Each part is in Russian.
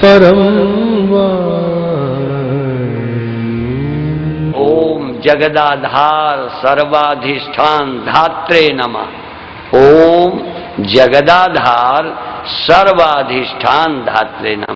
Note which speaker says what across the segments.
Speaker 1: परम
Speaker 2: ओम जगदाधार सर्वाधिष्ठान धात्रे नमः। ओम जगदाधार सर्वाधिष्ठान धात्रे नमः।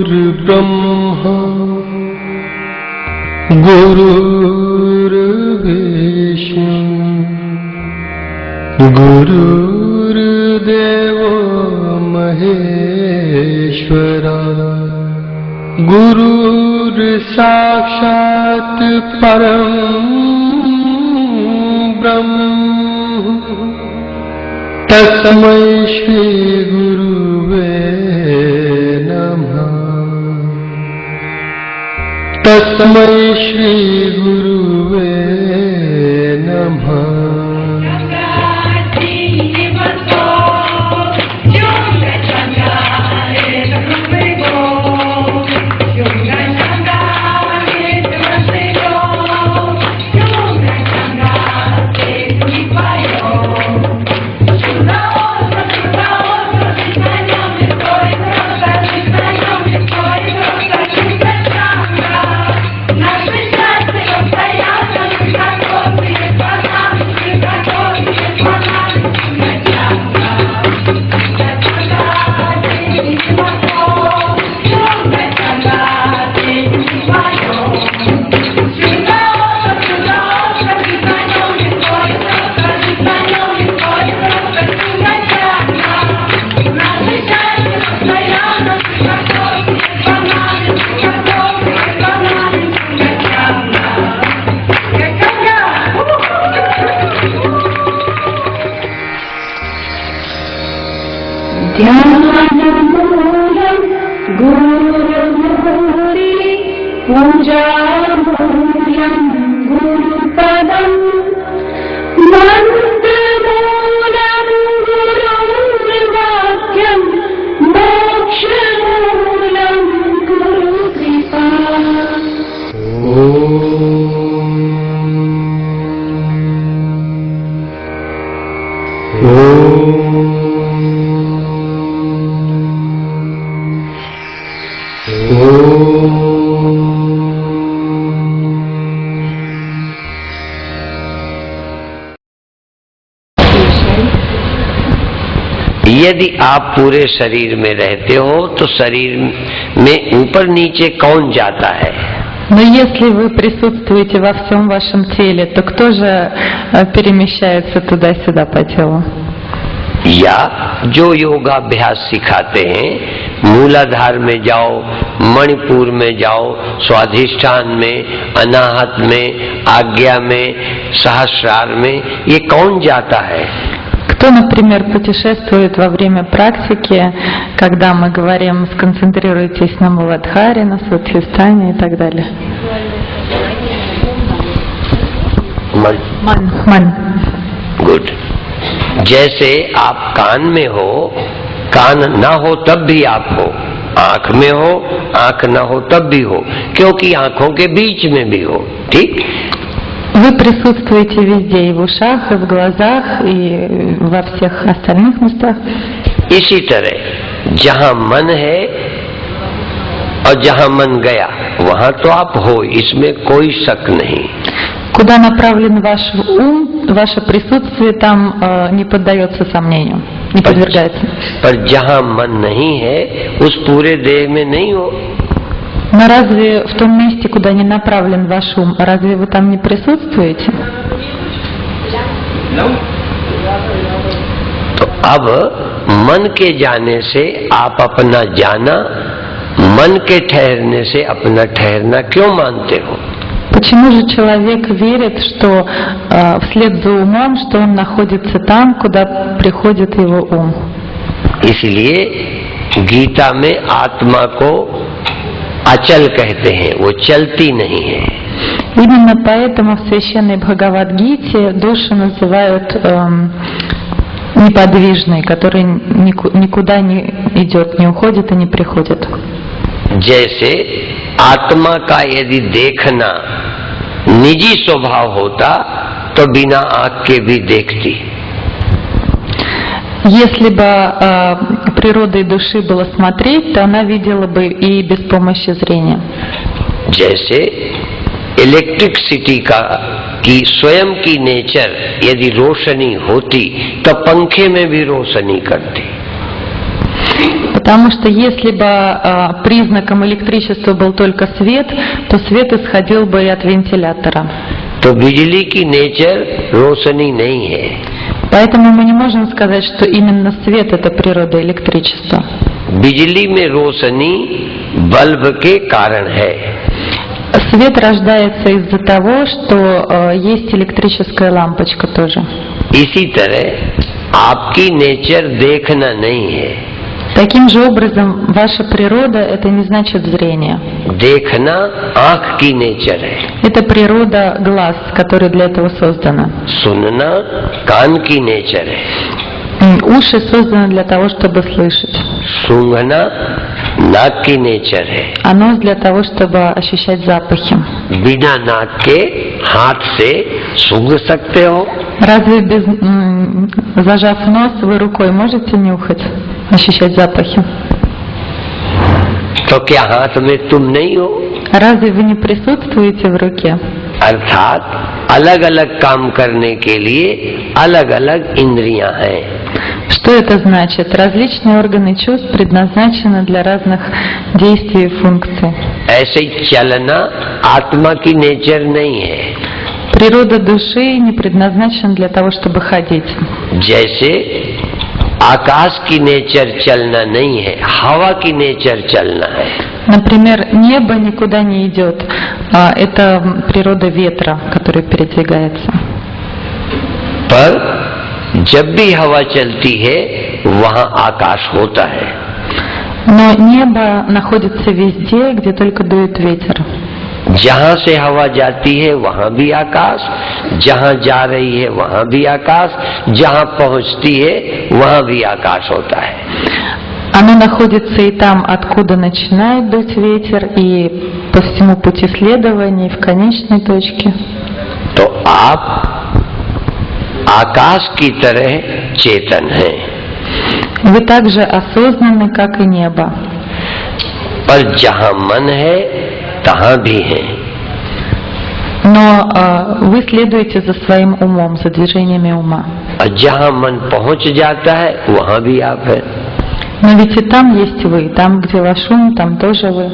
Speaker 1: गुरुर्ब्रह्मा गुरुर्विष्णु गुरुर्देवो महेश्वरा गुरुर्साक्षात् परं ब्रह्म तस्मै श्री गुरुवे नमः। तस्मै श्री गुरुवे नमः।
Speaker 3: ध्यानमूलं गुरुर्भूरि पूजामूल्यं गुरुपदं मन्त्रमूलं गुरुर्वाक्यं मोक्षमूलं गुरुकृपा।
Speaker 2: यदि आप पूरे शरीर में रहते हो तो शरीर में ऊपर नीचे कौन जाता है?
Speaker 4: Но если вы присутствуете во всем вашем теле, то кто же перемещается туда-сюда по телу?
Speaker 2: या जो योगाभ्यास सिखाते हैं, मूलाधार में जाओ, मणिपुर में जाओ, स्वाधिष्ठान में, अनाहत में, आज्ञा में, सहस्रार में, ये कौन जाता है?
Speaker 4: Кто, например, путешествует во время практики, когда мы говорим «сконцентрируйтесь на Муладхаре», на Свадхистане и так далее? Ман.
Speaker 2: गुड। जैसे आप कान में हो, कान ना हो तब भी आप हो, आंख में हो, आंख ना हो तब भी हो, क्योंकि आंखों के बीच में भी हो। ठीक?
Speaker 4: Вы присутствуете везде, и в ушах, и в глазах, и во всех остальных местах.
Speaker 2: इसी तरह जहाँ मन है और जहाँ मन गया वहाँ तो आप हो, इसमें कोई शक नहीं।
Speaker 4: Куда направлен ваш ум, ваше присутствие там не поддается сомнению, не подвергается.
Speaker 2: पर जहाँ मन नहीं है उस पूरे देह में नहीं हो।
Speaker 4: Но разве в том месте, куда не направлен ваш ум, разве вы там не присутствуете?
Speaker 2: तो अब मन के जाने से आप अपना जाना, मन के ठहरने से अपना ठहरना क्यों मानते हो?
Speaker 4: Почему же человек верит, что вслед за умом, что он находится там, куда приходит его ум?
Speaker 2: इसलिए गीता में आत्मा को अचल कहते हैं, वो चलती नहीं है।
Speaker 4: Именно поэтому в священной Бхагавад-гите души называют неподвижной, который никуда не идет, не уходит и не приходит.
Speaker 2: जैसे आत्मा का यदि देखना निजी स्वभाव होता तो बिना आँख के भी देखती।
Speaker 4: Если бы природой души было смотреть, то она видела бы и без помощи зрения.
Speaker 2: जैसे इलेक्ट्रिसिटी की स्वयं की नेचर यदि रोशनी होती तो पंखे में भी रोशनी करती।
Speaker 4: Потому что если бы признаком электричества был только свет, то свет исходил бы и от вентилятора.
Speaker 2: तो बिजली की नेचर रोशनी नहीं है।
Speaker 4: Поэтому мы не можем сказать, что именно свет это природа электричества.
Speaker 2: बिजली में रोशनी बल्ब के कारण है।
Speaker 4: Свет рождается из-за того, что есть электрическая лампочка тоже.
Speaker 2: इसी तरह आपकी नेचर देखना नहीं है।
Speaker 4: Таким же образом, ваша природа это не значит зрение.
Speaker 2: देखना आँख की नेचर है।
Speaker 4: Это природа глаз, которая для этого создана.
Speaker 2: सुनना कान की नेचर है।
Speaker 4: Уши созданы для того, чтобы слышать.
Speaker 2: सूंघना नाक की नेचर है।
Speaker 4: А нос для того, чтобы ощущать запахи.
Speaker 2: बिना नाक के हाथ से सूंघ सकते हो?
Speaker 4: Разве зажав нос, вы рукой можете нюхать, ощущать запахи?
Speaker 2: तो क्या हाथ में तुम नहीं हो?
Speaker 4: Разве вы не присутствуете в руке?
Speaker 2: अर्थात अलग अलग काम करने के लिए अलग अलग इंद्रियां हैं।
Speaker 4: Что это значит? Различные органы чувств предназначены для разных действий и функций.
Speaker 2: ऐसे चलना आत्मा की नेचर नहीं है।
Speaker 4: Природа души не предназначена для того, чтобы ходить.
Speaker 2: जैसे आकाश की नेचर चलना नहीं है, हवा की नेचर चलना है।
Speaker 4: Например, небо никуда не идет. Это природа ветра, который передвигается.
Speaker 2: पर जब भी हवा चलती है वहाँ आकाश होता है।
Speaker 4: Но небо находится везде, где только дует ветер.
Speaker 2: जहाँ से हवा जाती है वहाँ भी आकाश, जहाँ जा रही है वहाँ भी आकाश, जहाँ पहुँचती है वहाँ भी आकाश होता है।
Speaker 4: Оно находится и там, откуда начинает дуть ветер, и по всему пути следования, и в конечной точке.
Speaker 2: तो आप आकाश की तरह चेतन हैं।
Speaker 4: Вы так же осознанны, как и небо.
Speaker 2: पर जहाँ मन है तहाँ भी है।
Speaker 4: Но вы следуете за своим умом, за движениями ума.
Speaker 2: और जहाँ मन पहुँच जाता है वहाँ भी आप हैं।
Speaker 4: Но ведь и там есть вы, там, где ваш ум, там тоже вы.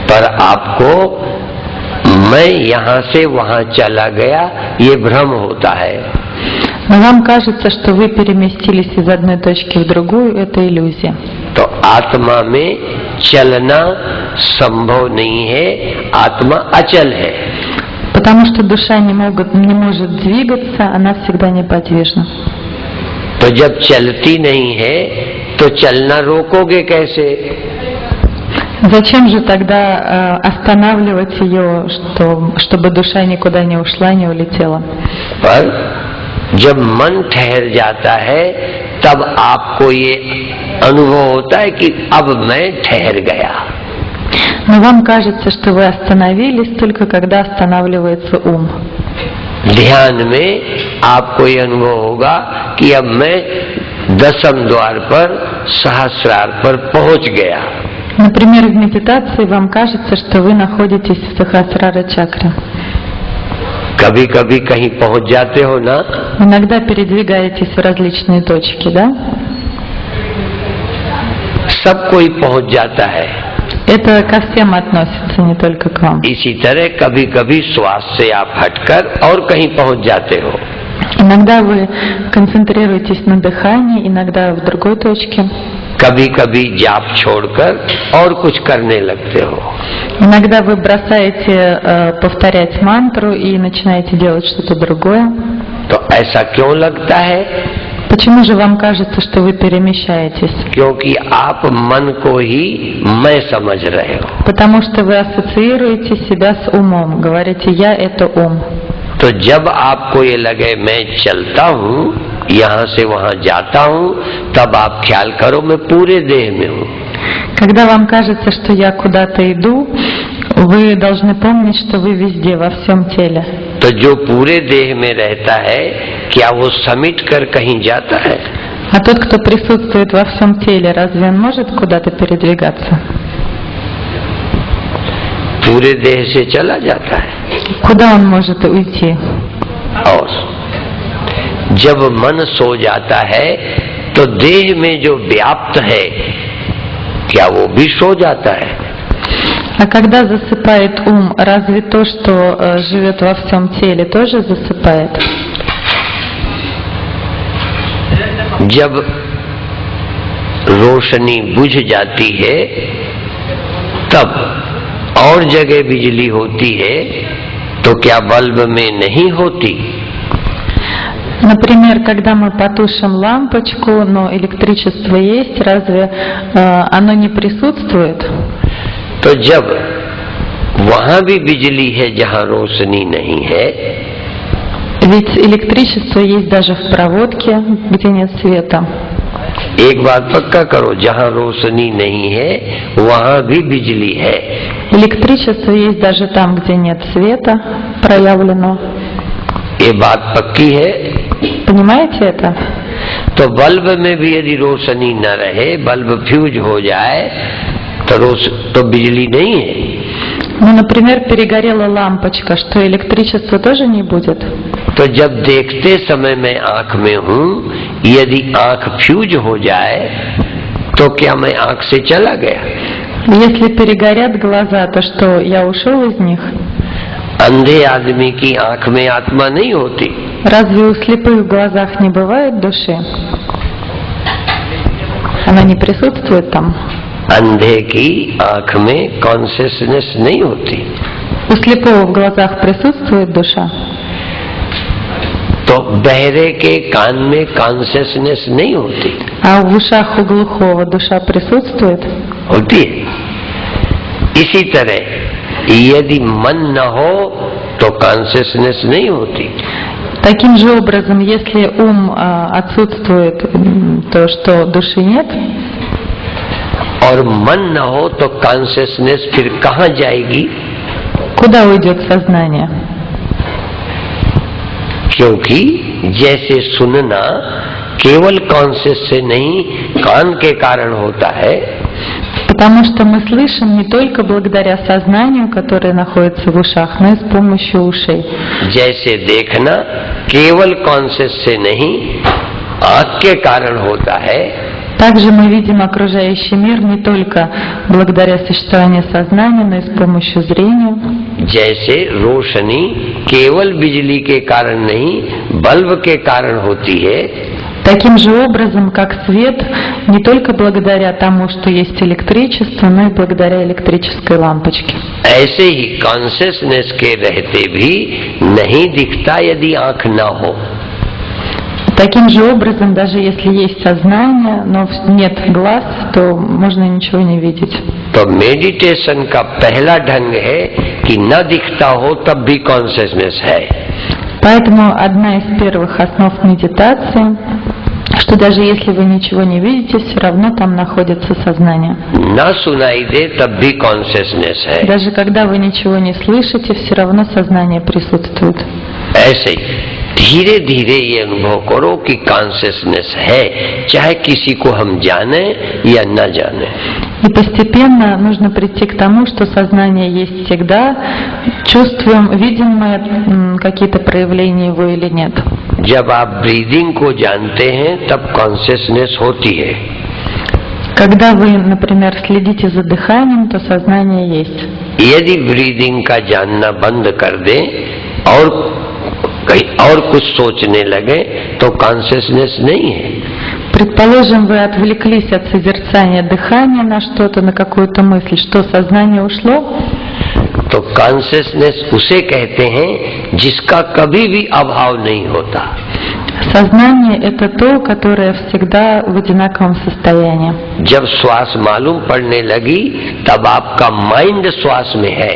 Speaker 2: पर आपको मैं यहाँ से वहाँ चला गया ये भ्रम होता है।
Speaker 4: Но вам кажется, что вы переместились из одной точки в другую, это иллюзия.
Speaker 2: तो आत्मा में चलना संभव नहीं है, आत्मा अचल है।
Speaker 4: Потому что душа не может двигаться, она всегда неподвижна.
Speaker 2: तो जब चलती नहीं है तो चलना रोकोगे कैसे?
Speaker 4: Зачем же тогда останавливать ее, чтобы душа никуда не ушла, не улетела?
Speaker 2: पर जब मन ठहर जाता है तब आपको ये अनुभव होता है कि अब मैं ठहर गया।
Speaker 4: Но вам кажется, что вы остановились только когда останавливается ум.
Speaker 2: ध्यान में आपको ये अनुभव होगा कि अब मैं दशम द्वार पर सहस्रार पर पहुंच गया।
Speaker 4: Например, в медитации вам кажется, что вы находитесь в Сахасрара чакре.
Speaker 2: कभी कभी कहीं पहुंच जाते हो ना?
Speaker 4: Иногда передвигаетесь в различные точки, да?
Speaker 2: सब कोई पहुंच जाता है।
Speaker 4: Это ко всем относится, не только к вам.
Speaker 2: इसी तरह कभी कभी श्वास से आप हटकर और कहीं पहुंच जाते हो।
Speaker 4: Иногда вы концентрируетесь на дыхании, иногда в другой точке.
Speaker 2: कभी कभी जाप छोड़कर और कुछ करने लगते हो।
Speaker 4: Иногда вы бросаете повторять мантру и начинаете делать что-то другое.
Speaker 2: तो ऐसा क्यों लगता है?
Speaker 4: Почему же вам кажется, что вы перемещаетесь?
Speaker 2: क्योंकि आप मन को ही मैं समझ रहे हो।
Speaker 4: Потому что вы ассоциируете себя с умом, говорите «я» — это ум.
Speaker 2: तो जब आपको ये लगे मैं चलता हूँ, यहाँ से वहाँ जाता हूँ, तब आप ख्याल करो मैं पूरे देह में हूँ।
Speaker 4: Когда вам кажется, что я куда-то иду, вы должны помнить, что вы везде, во всем теле.
Speaker 2: तो जो पूरे देह में रहता है, क्या वो समेट कर कहीं जाता है?
Speaker 4: А тот, кто присутствует во всем теле, разве он может куда-то передвигаться?
Speaker 2: पूरे देह से चला जाता है।
Speaker 4: Куда он может уйти?
Speaker 2: और जब मन सो जाता है तो देह में जो व्याप्त है, क्या वो भी सो जाता है?
Speaker 4: А когда засыпает ум, разве то, что живет во всем теле, тоже засыпает?
Speaker 2: जब रोशनी बुझ जाती है, तब और जगह बिजली होती है, तो क्या बल्ब में नहीं होती?
Speaker 4: Например, когда мы потушим лампочку, но электричество есть, разве оно не присутствует?
Speaker 2: तो जब वहां भी बिजली है जहां रोशनी नहीं है,
Speaker 4: Ведь электричество есть даже в проводке, где нет света.
Speaker 2: एक बात पक्का करो, जहां रोशनी नहीं है वहां भी बिजली है।
Speaker 4: Электричество есть даже там, где нет света проявлено.
Speaker 2: ये बात पक्की है।
Speaker 4: Понимаете это?
Speaker 2: तो बल्ब में भी यदि रोशनी न रहे, बल्ब फ्यूज हो जाए, तो बिजली नहीं है।
Speaker 4: Ну, например, перегорела лампочка, что электричества тоже не будет?
Speaker 2: तो जब देखते समय मैं आंख में हूँ, यदि आंख फ्यूज हो जाए, तो क्या मैं आंख से चला गया?
Speaker 4: Если перегорят глаза, то что, я ушел из них?
Speaker 2: अंधे आदमी की आंख में आत्मा नहीं होती।
Speaker 4: Разве у слепых в глазах не бывает души? Она не присутствует там?
Speaker 2: अंधे की आंख में कॉन्शियसनेस नहीं होती।
Speaker 4: У слепого в глазах присутствует душа?
Speaker 2: तो बहरे के कान में कॉन्शियसनेस नहीं होती।
Speaker 4: А в ушах у глухого душа присутствует?
Speaker 2: होती है। इसी तरह यदि मन न हो तो कॉन्शियसनेस नहीं होती।
Speaker 4: Таким же образом, если ум отсутствует, то что души нет?
Speaker 2: और मन न हो तो कॉन्शियसनेस फिर कहाँ जाएगी?
Speaker 4: Куда уйдет сознание?
Speaker 2: क्योंकि जैसे सुनना केवल कॉन्शियस से नहीं, कान के कारण होता है।
Speaker 4: Потому что мы слышим не только благодаря сознанию, которое находится в ушах, но и с помощью ушей.
Speaker 2: जैसे देखना केवल कॉन्शियस से नहीं, आँख के कारण होता है।
Speaker 4: Также мы видим окружающий мир не только благодаря существованию сознания, но и с помощью зрения.
Speaker 2: जैसे रोशनी केवल बिजली के कारण नहीं, बल्ब के कारण होती है।
Speaker 4: Таким же образом, как свет, не только благодаря тому, что есть электричество, но и благодаря электрической лампочке.
Speaker 2: ऐसे ही कॉन्शियसनेस के रहते भी नहीं दिखता यदि आँख न हो।
Speaker 4: Таким же образом, даже если есть сознание, но нет глаз, то можно ничего не видеть.
Speaker 2: तो मेडिटेशन का पहला ढंग है कि न दिखता हो तब भी कॉन्शियसनेस है।
Speaker 4: Поэтому одна из первых основ медитации, что даже если вы ничего не видите, все равно там находится сознание.
Speaker 2: न सुनाई दे तब भी कॉन्शियसनेस है।
Speaker 4: Даже когда вы ничего не слышите, все равно сознание присутствует.
Speaker 2: ऐसे ही धीरे धीरे ये अनुभव करो कि कॉन्शियसनेस है, चाहे किसी को हम जाने या न जाने।
Speaker 4: И постепенно нужно прийти к тому, что сознание есть всегда, чувствуем, видим мы какие-то проявления его или нет.
Speaker 2: जब आप ब्रीदिंग को जानते हैं तब कॉन्शियसनेस होती है।
Speaker 4: Когда вы, например, следите за дыханием, то сознание есть.
Speaker 2: यदि ब्रीदिंग का जानना बंद कर दें और कहीं और कुछ सोचने लगे तो कॉन्शियसनेस नहीं है।
Speaker 4: Предположим, вы отвлеклись от созерцания дыхания на что-то, на какую-то мысль, что сознание ушло?
Speaker 2: तो कॉन्शियसनेस उसे कहते हैं जिसका कभी भी अभाव नहीं होता।
Speaker 4: Сознание – это то, которое всегда в одинаковом состоянии.
Speaker 2: जब श्वास मालूम पड़ने लगी तब आपका माइंड श्वास में है।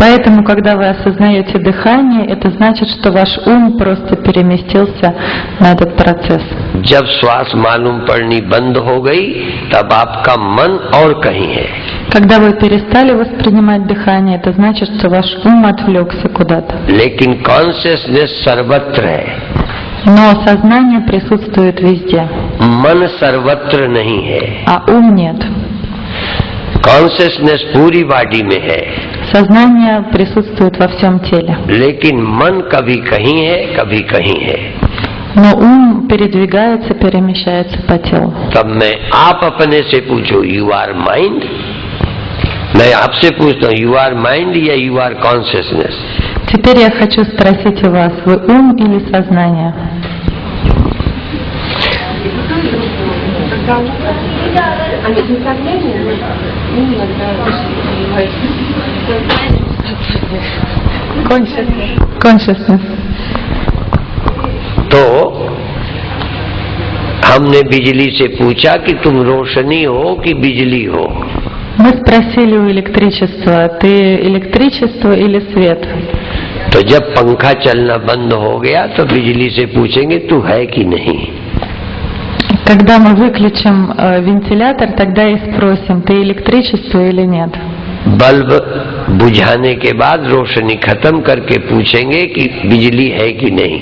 Speaker 4: Поэтому, когда вы осознаете дыхание, это значит, что ваш ум просто переместился на этот процесс.
Speaker 2: जब श्वास मालूम पड़नी बंद हो गई तब आपका मन और कहीं है।
Speaker 4: Когда вы перестали воспринимать дыхание, это значит, что ваш ум отвлекся куда-то.
Speaker 2: लेकिन कॉन्शियसनेस सर्वत्र है,
Speaker 4: Но сознание присутствует везде,
Speaker 2: मन सर्वत्र नहीं है।
Speaker 4: а ум нет.
Speaker 2: कॉन्शियसनेस पूरी बॉडी में है,
Speaker 4: Сознание присутствует во всем теле,
Speaker 2: लेकिन मन कभी कहीं है कभी कहीं है।
Speaker 4: но ум передвигается, перемещается по телу.
Speaker 2: तब मैं आप अपने से पूछो, यू आर माइंड? मैं आपसे पूछता हूँ, यू आर माइंड या यू आर कॉन्शियसनेस?
Speaker 4: Теперь я хочу спросить у вас, вы ум или сознание? Consciousness.
Speaker 2: तो हमने बिजली से पूछा कि तुम रोशनी हो कि बिजली हो?
Speaker 4: Мы спросили у электричества, ты электричество или свет?
Speaker 2: तो जब पंखा चलना बंद हो गया तो बिजली से पूछेंगे तू है कि नहीं।
Speaker 4: Когда мы выключим вентилятор, тогда и спросим, ты электричество или нет?
Speaker 2: बल्ब बुझाने के बाद रोशनी खत्म करके पूछेंगे कि बिजली है कि नहीं।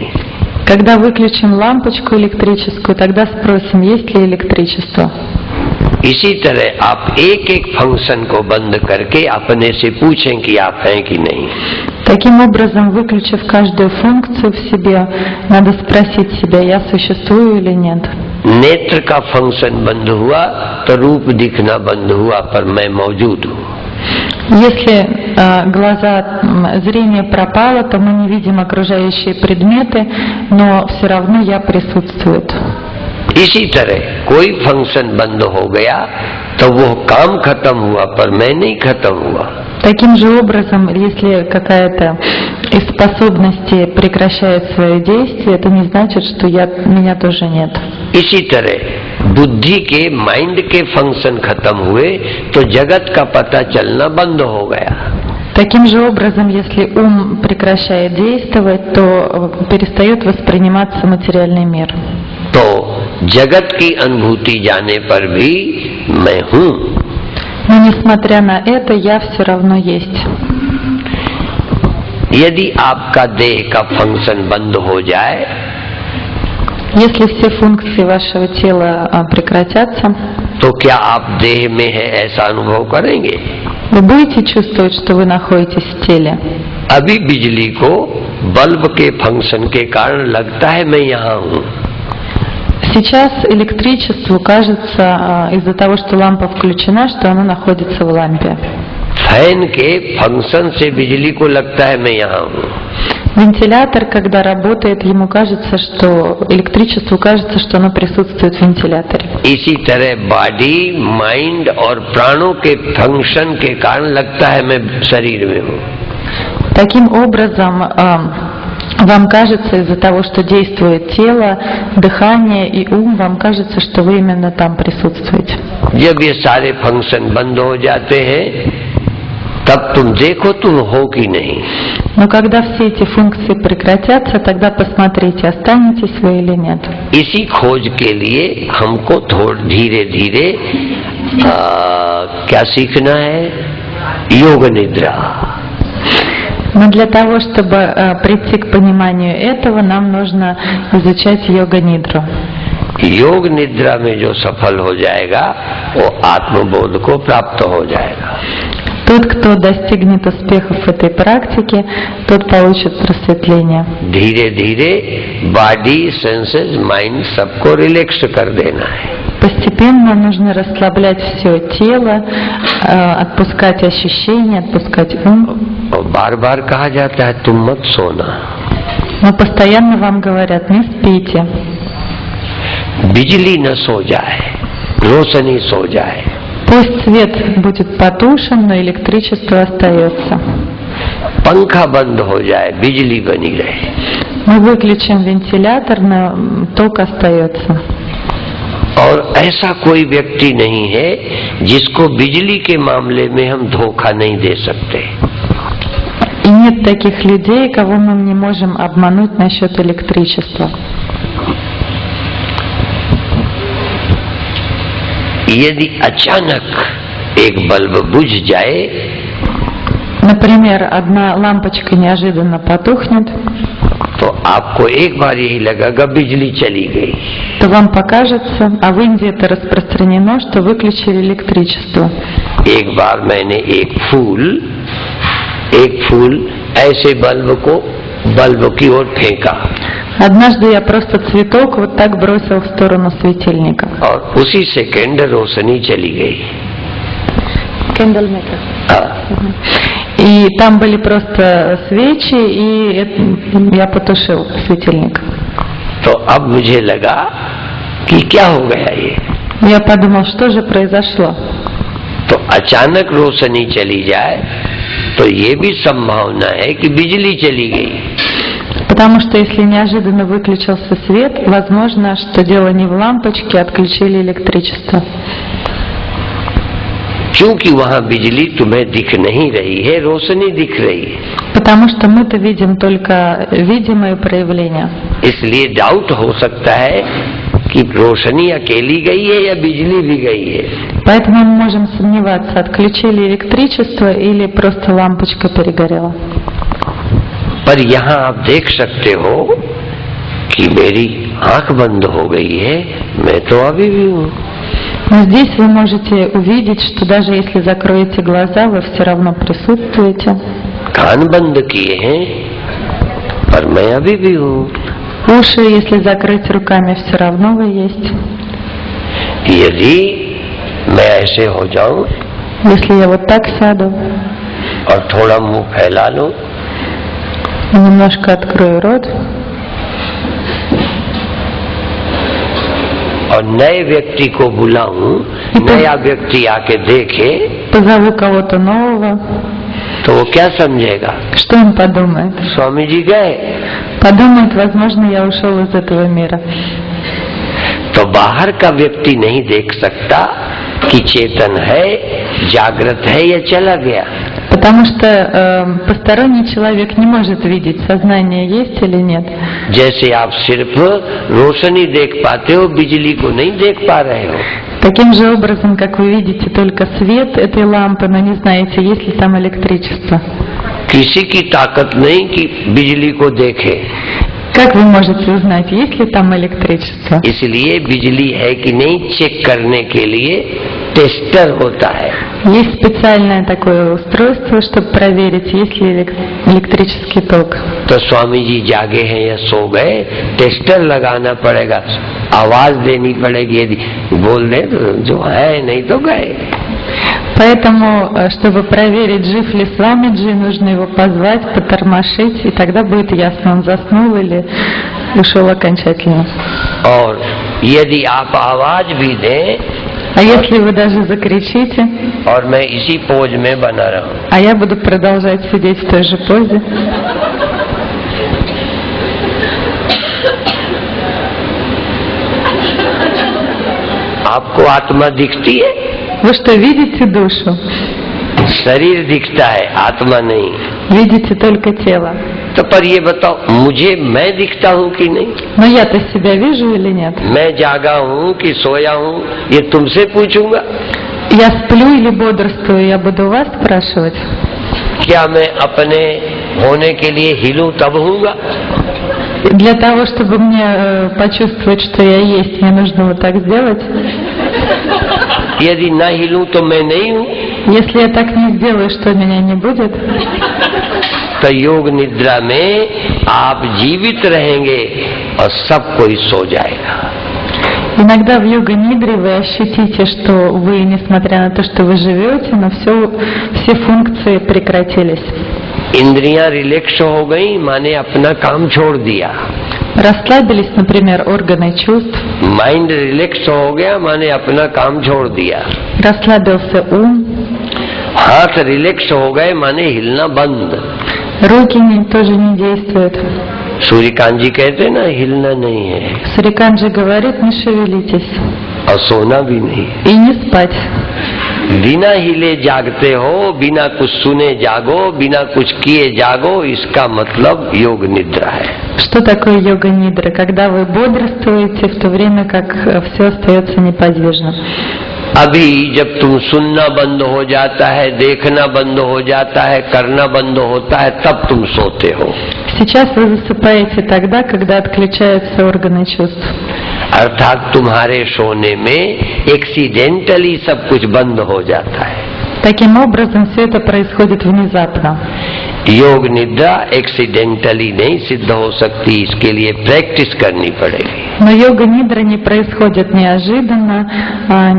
Speaker 4: Когда выключим лампочку электрическую, тогда спросим, есть ли электричество.
Speaker 2: इसी तरह आप एक एक फंक्शन को बंद करके अपने से पूछें कि आप हैं कि नहीं।
Speaker 4: Таким образом, выключив каждую функцию в себе, надо спросить себя, я существую или нет.
Speaker 2: नेत्र का फंक्शन बंद हुआ तो रूप दिखना बंद हुआ, पर मैं मौजूद हूँ।
Speaker 4: Если зрение пропало, то мы не видим окружающие предметы, но все равно я присутствует.
Speaker 2: इसी तरह कोई फंक्शन बंद हो गया तो वो काम खत्म हुआ, पर मैं नहीं खत्म हुआ।
Speaker 4: Таким же образом, если какая-то из способностей прекращает свое действие, это не значит, что меня тоже нет.
Speaker 2: इसी तरह बुद्धि के माइंड के फंक्शन खत्म हुए तो जगत का पता चलना बंद हो गया।
Speaker 4: Таким же образом, если ум прекращает действовать, то перестает восприниматься материальный мир.
Speaker 2: तो जगत की अनुभूति जाने पर भी मैं हूँ।
Speaker 4: Но несмотря на это, я все равно есть.
Speaker 2: यदि आपका देह का फंक्शन बंद हो जाए,
Speaker 4: Если все функции вашего тела прекратятся,
Speaker 2: तो क्या आप देह में है ऐसा अनुभव करेंगे?
Speaker 4: вы будете чувствовать, что вы находитесь в теле.
Speaker 2: अभी बिजली को बल्ब के फंक्शन के कारण लगता है मैं यहाँ हूँ।
Speaker 4: Сейчас электричеству кажется, из-за того, что лампа включена, что она находится в лампе.
Speaker 2: फैन के फंक्शन से बिजली को लगता है मैं यहाँ हूँ।
Speaker 4: Вентилятор, когда работает, ему кажется, что электричеству кажется, что оно присутствует в вентиляторе.
Speaker 2: इसी तरह बॉडी, माइंड और प्राणों के फंक्शन के कारण लगता है मैं शरीर में हूँ।
Speaker 4: Таким образом, вам кажется, из-за того, что действует тело, дыхание и ум, вам кажется, что вы именно там присутствуете.
Speaker 2: जब ये सारे फंक्शन बंद हो जाते हैं तब तुम देखो तुम हो कि नहीं।
Speaker 4: Но когда все эти функции прекратятся, тогда посмотрите, останетесь вы или нет.
Speaker 2: इसी खोज के लिए हमको थोड़ा धीरे धीरे क्या सीखना है? योग निद्रा।
Speaker 4: Но для того, чтобы прийти к пониманию этого, нам нужно изучать йога-нидру.
Speaker 2: योग निद्रा में जो सफल हो जाएगा वो आत्मबोध को प्राप्त हो जाएगा।
Speaker 4: Тот, кто достигнет успехов в этой практике, тот получит просветление.
Speaker 2: धीरे धीरे बॉडी, सेंसेस, माइंड सबको रिलैक्स कर देना है।
Speaker 4: Постепенно нужно расслаблять все тело, отпускать ощущения, отпускать ум.
Speaker 2: और बार बार कहा जाता है तुम मत सोना।
Speaker 4: Но постоянно вам говорят, не спите.
Speaker 2: बिजली न सो जाए, रोशनी सो जाए।
Speaker 4: Пусть свет будет потушен, но электричество остается.
Speaker 2: पंखा बंद हो जाए, बिजली बनी रहे।
Speaker 4: Мы выключим вентилятор, но ток остается.
Speaker 2: और ऐसा कोई व्यक्ति नहीं है जिसको बिजली के मामले में हम धोखा नहीं दे सकते।
Speaker 4: И нет таких людей, кого мы не можем обмануть насчет электричества.
Speaker 2: यदि अचानक एक बल्ब बुझ जाए,
Speaker 4: Например, одна лампочка неожиданно потухнет,
Speaker 2: तो आपको एक बार यही लगेगा बिजली चली गई।
Speaker 4: то вам покажется, а в Индии это распространено, что выключили электричество.
Speaker 2: एक बार मैंने एक फूल ऐसे बल्ब की ओर फेंका
Speaker 4: Однажды я просто цветок вот так бросил в сторону светильника.
Speaker 2: और उसी सेकंड रोशनी चली गई।
Speaker 4: И там были просто свечи, и я потушил светильник.
Speaker 2: तो अब मुझे लगा कि क्या हो गया ये।
Speaker 4: Я подумал, что же произошло.
Speaker 2: तो अचानक रोशनी चली जाए तो ये भी संभावना है कि बिजली चली गई।
Speaker 4: Потому что если неожиданно выключился свет, возможно, что дело не в лампочке, отключили электричество.
Speaker 2: क्योंकि वहाँ बिजली तुम्हें दिख नहीं रही है, रोशनी दिख रही है।
Speaker 4: Потому что мы-то видим только видимые проявления.
Speaker 2: इसलिए डाउट हो सकता है कि रोशनी अकेली गई है या बिजली भी गई है।
Speaker 4: Поэтому мы можем сомневаться, отключили электричество или просто лампочка перегорела.
Speaker 2: पर यहाँ आप देख सकते हो कि मेरी आंख बंद हो गई है, मैं तो अभी भी हूँ।
Speaker 4: Но здесь вы можете увидеть, что даже если закроете глаза, вы все равно присутствуете.
Speaker 2: कान बंद किए हैं पर मैं अभी भी हूँ।
Speaker 4: Уши, если закрыть руками, все равно вы есть.
Speaker 2: यदि मैं ऐसे हो जाऊं
Speaker 4: Если я вот так сяду
Speaker 2: और थोड़ा मुंह फैला लूं
Speaker 4: и немножко открою рот,
Speaker 2: और नए व्यक्ति को बुलाऊं, नया व्यक्ति आके देखे,
Speaker 4: позову кого-то нового,
Speaker 2: तो वो क्या समझेगा?
Speaker 4: что он подумает?
Speaker 2: स्वामी जी गए।
Speaker 4: Подумает, возможно, я ушел из этого мира.
Speaker 2: तो बाहर का व्यक्ति नहीं देख सकता कि चेतन है, जागृत है या चला गया।
Speaker 4: Потому что посторонний человек не может видеть, сознание есть или нет.
Speaker 2: जैसे आप सिर्फ रोशनी देख पाते हो, बिजली को नहीं देख पा रहे हो।
Speaker 4: Таким же образом, как вы видите только свет этой лампы, но не знаете, есть ли там электричество.
Speaker 2: किसी की ताकत नहीं कि बिजली को देखे।
Speaker 4: Как вы можете узнать, есть ли там электричество?
Speaker 2: इसलिए बिजली है कि नहीं चेक करने के लिए टेस्टर होता है।
Speaker 4: Есть специальное такое устройство, чтобы проверить, есть ли электрический ток.
Speaker 2: तो स्वामी जी जागे हैं या सो गए, टेस्टर लगाना पड़ेगा, आवाज देनी पड़ेगी। यदि बोल दे तो जो है, नहीं तो गए।
Speaker 4: Поэтому, чтобы проверить, жив ли Свамиджи, нужно его позвать, потормошить, и тогда будет ясно, он заснул или ушел окончательно.
Speaker 2: और यदि आप आवाज भी दें
Speaker 4: А если вы даже закричите,
Speaker 2: और मैं इसी पोज में बना रहूं,
Speaker 4: а я буду продолжать сидеть в той же позе,
Speaker 2: आपको आत्मा दिखती है?
Speaker 4: вы что, видите душу?
Speaker 2: शरीर दिखता है, आत्मा नहीं।
Speaker 4: Видите только тело.
Speaker 2: तो पर ये बताओ, मुझे मैं दिखता हूँ कि नहीं?
Speaker 4: Но я-то себя вижу или нет?
Speaker 2: मैं जागा हूँ कि सोया हूँ, ये तुमसे पूछूंगा।
Speaker 4: Я сплю или бодрствую, я буду вас спрашивать.
Speaker 2: क्या मैं अपने होने के लिए हिलूं तब हूँगा?
Speaker 4: Для того, чтобы мне почувствовать, что я есть, мне нужно вот так сделать.
Speaker 2: यदि ना हिलूं तो मैं नहीं हूँ।
Speaker 4: Если я так не сделаю, что меня не будет?
Speaker 2: तो योग निद्रा में आप जीवित रहेंगे और सब कोई सो जाएगा।
Speaker 4: Иногда в йога-нидре вы ощутите, что вы, несмотря на то, что вы живете, но все функции прекратились.
Speaker 2: इंद्रियां रिलैक्स हो गई, माने अपना काम छोड़ दिया।
Speaker 4: Расслабились, например, органы чувств.
Speaker 2: माइंड रिलैक्स हो गया, माने अपना काम छोड़ दिया।
Speaker 4: Расслабился ум.
Speaker 2: हाथ रिलैक्स हो गए, माने हिलना बंद।
Speaker 4: Руки тоже не действуют.
Speaker 2: सूर्यकांत जी कहते हैं ना, हिलना नहीं है
Speaker 4: Сурикан же говорит, не шевелитесь
Speaker 2: और सोना भी नहीं।
Speaker 4: и не спать.
Speaker 2: बिना हिले जागते हो, बिना कुछ सुने जागो, बिना कुछ किए जागो, इसका मतलब योग निद्रा है।
Speaker 4: Что такое йога-нидра? Когда вы бодрствуете, в то время как все остается неподвижным.
Speaker 2: अभी जब तुम सुनना बंद हो जाता है, देखना बंद हो जाता है, करना बंद होता है, तब तुम सोते हो।
Speaker 4: Сейчас вы засыпаете тогда, когда отключаются органы чувств.
Speaker 2: अर्थात तुम्हारे सोने में एक्सीडेंटली सब कुछ बंद हो जाता है।
Speaker 4: Таким образом, все это происходит внезапно.
Speaker 2: योग निद्रा एक्सीडेंटली नहीं सिद्ध हो सकती, इसके लिए प्रैक्टिस करनी पड़ेगी।
Speaker 4: Но йога-нидра не происходит неожиданно,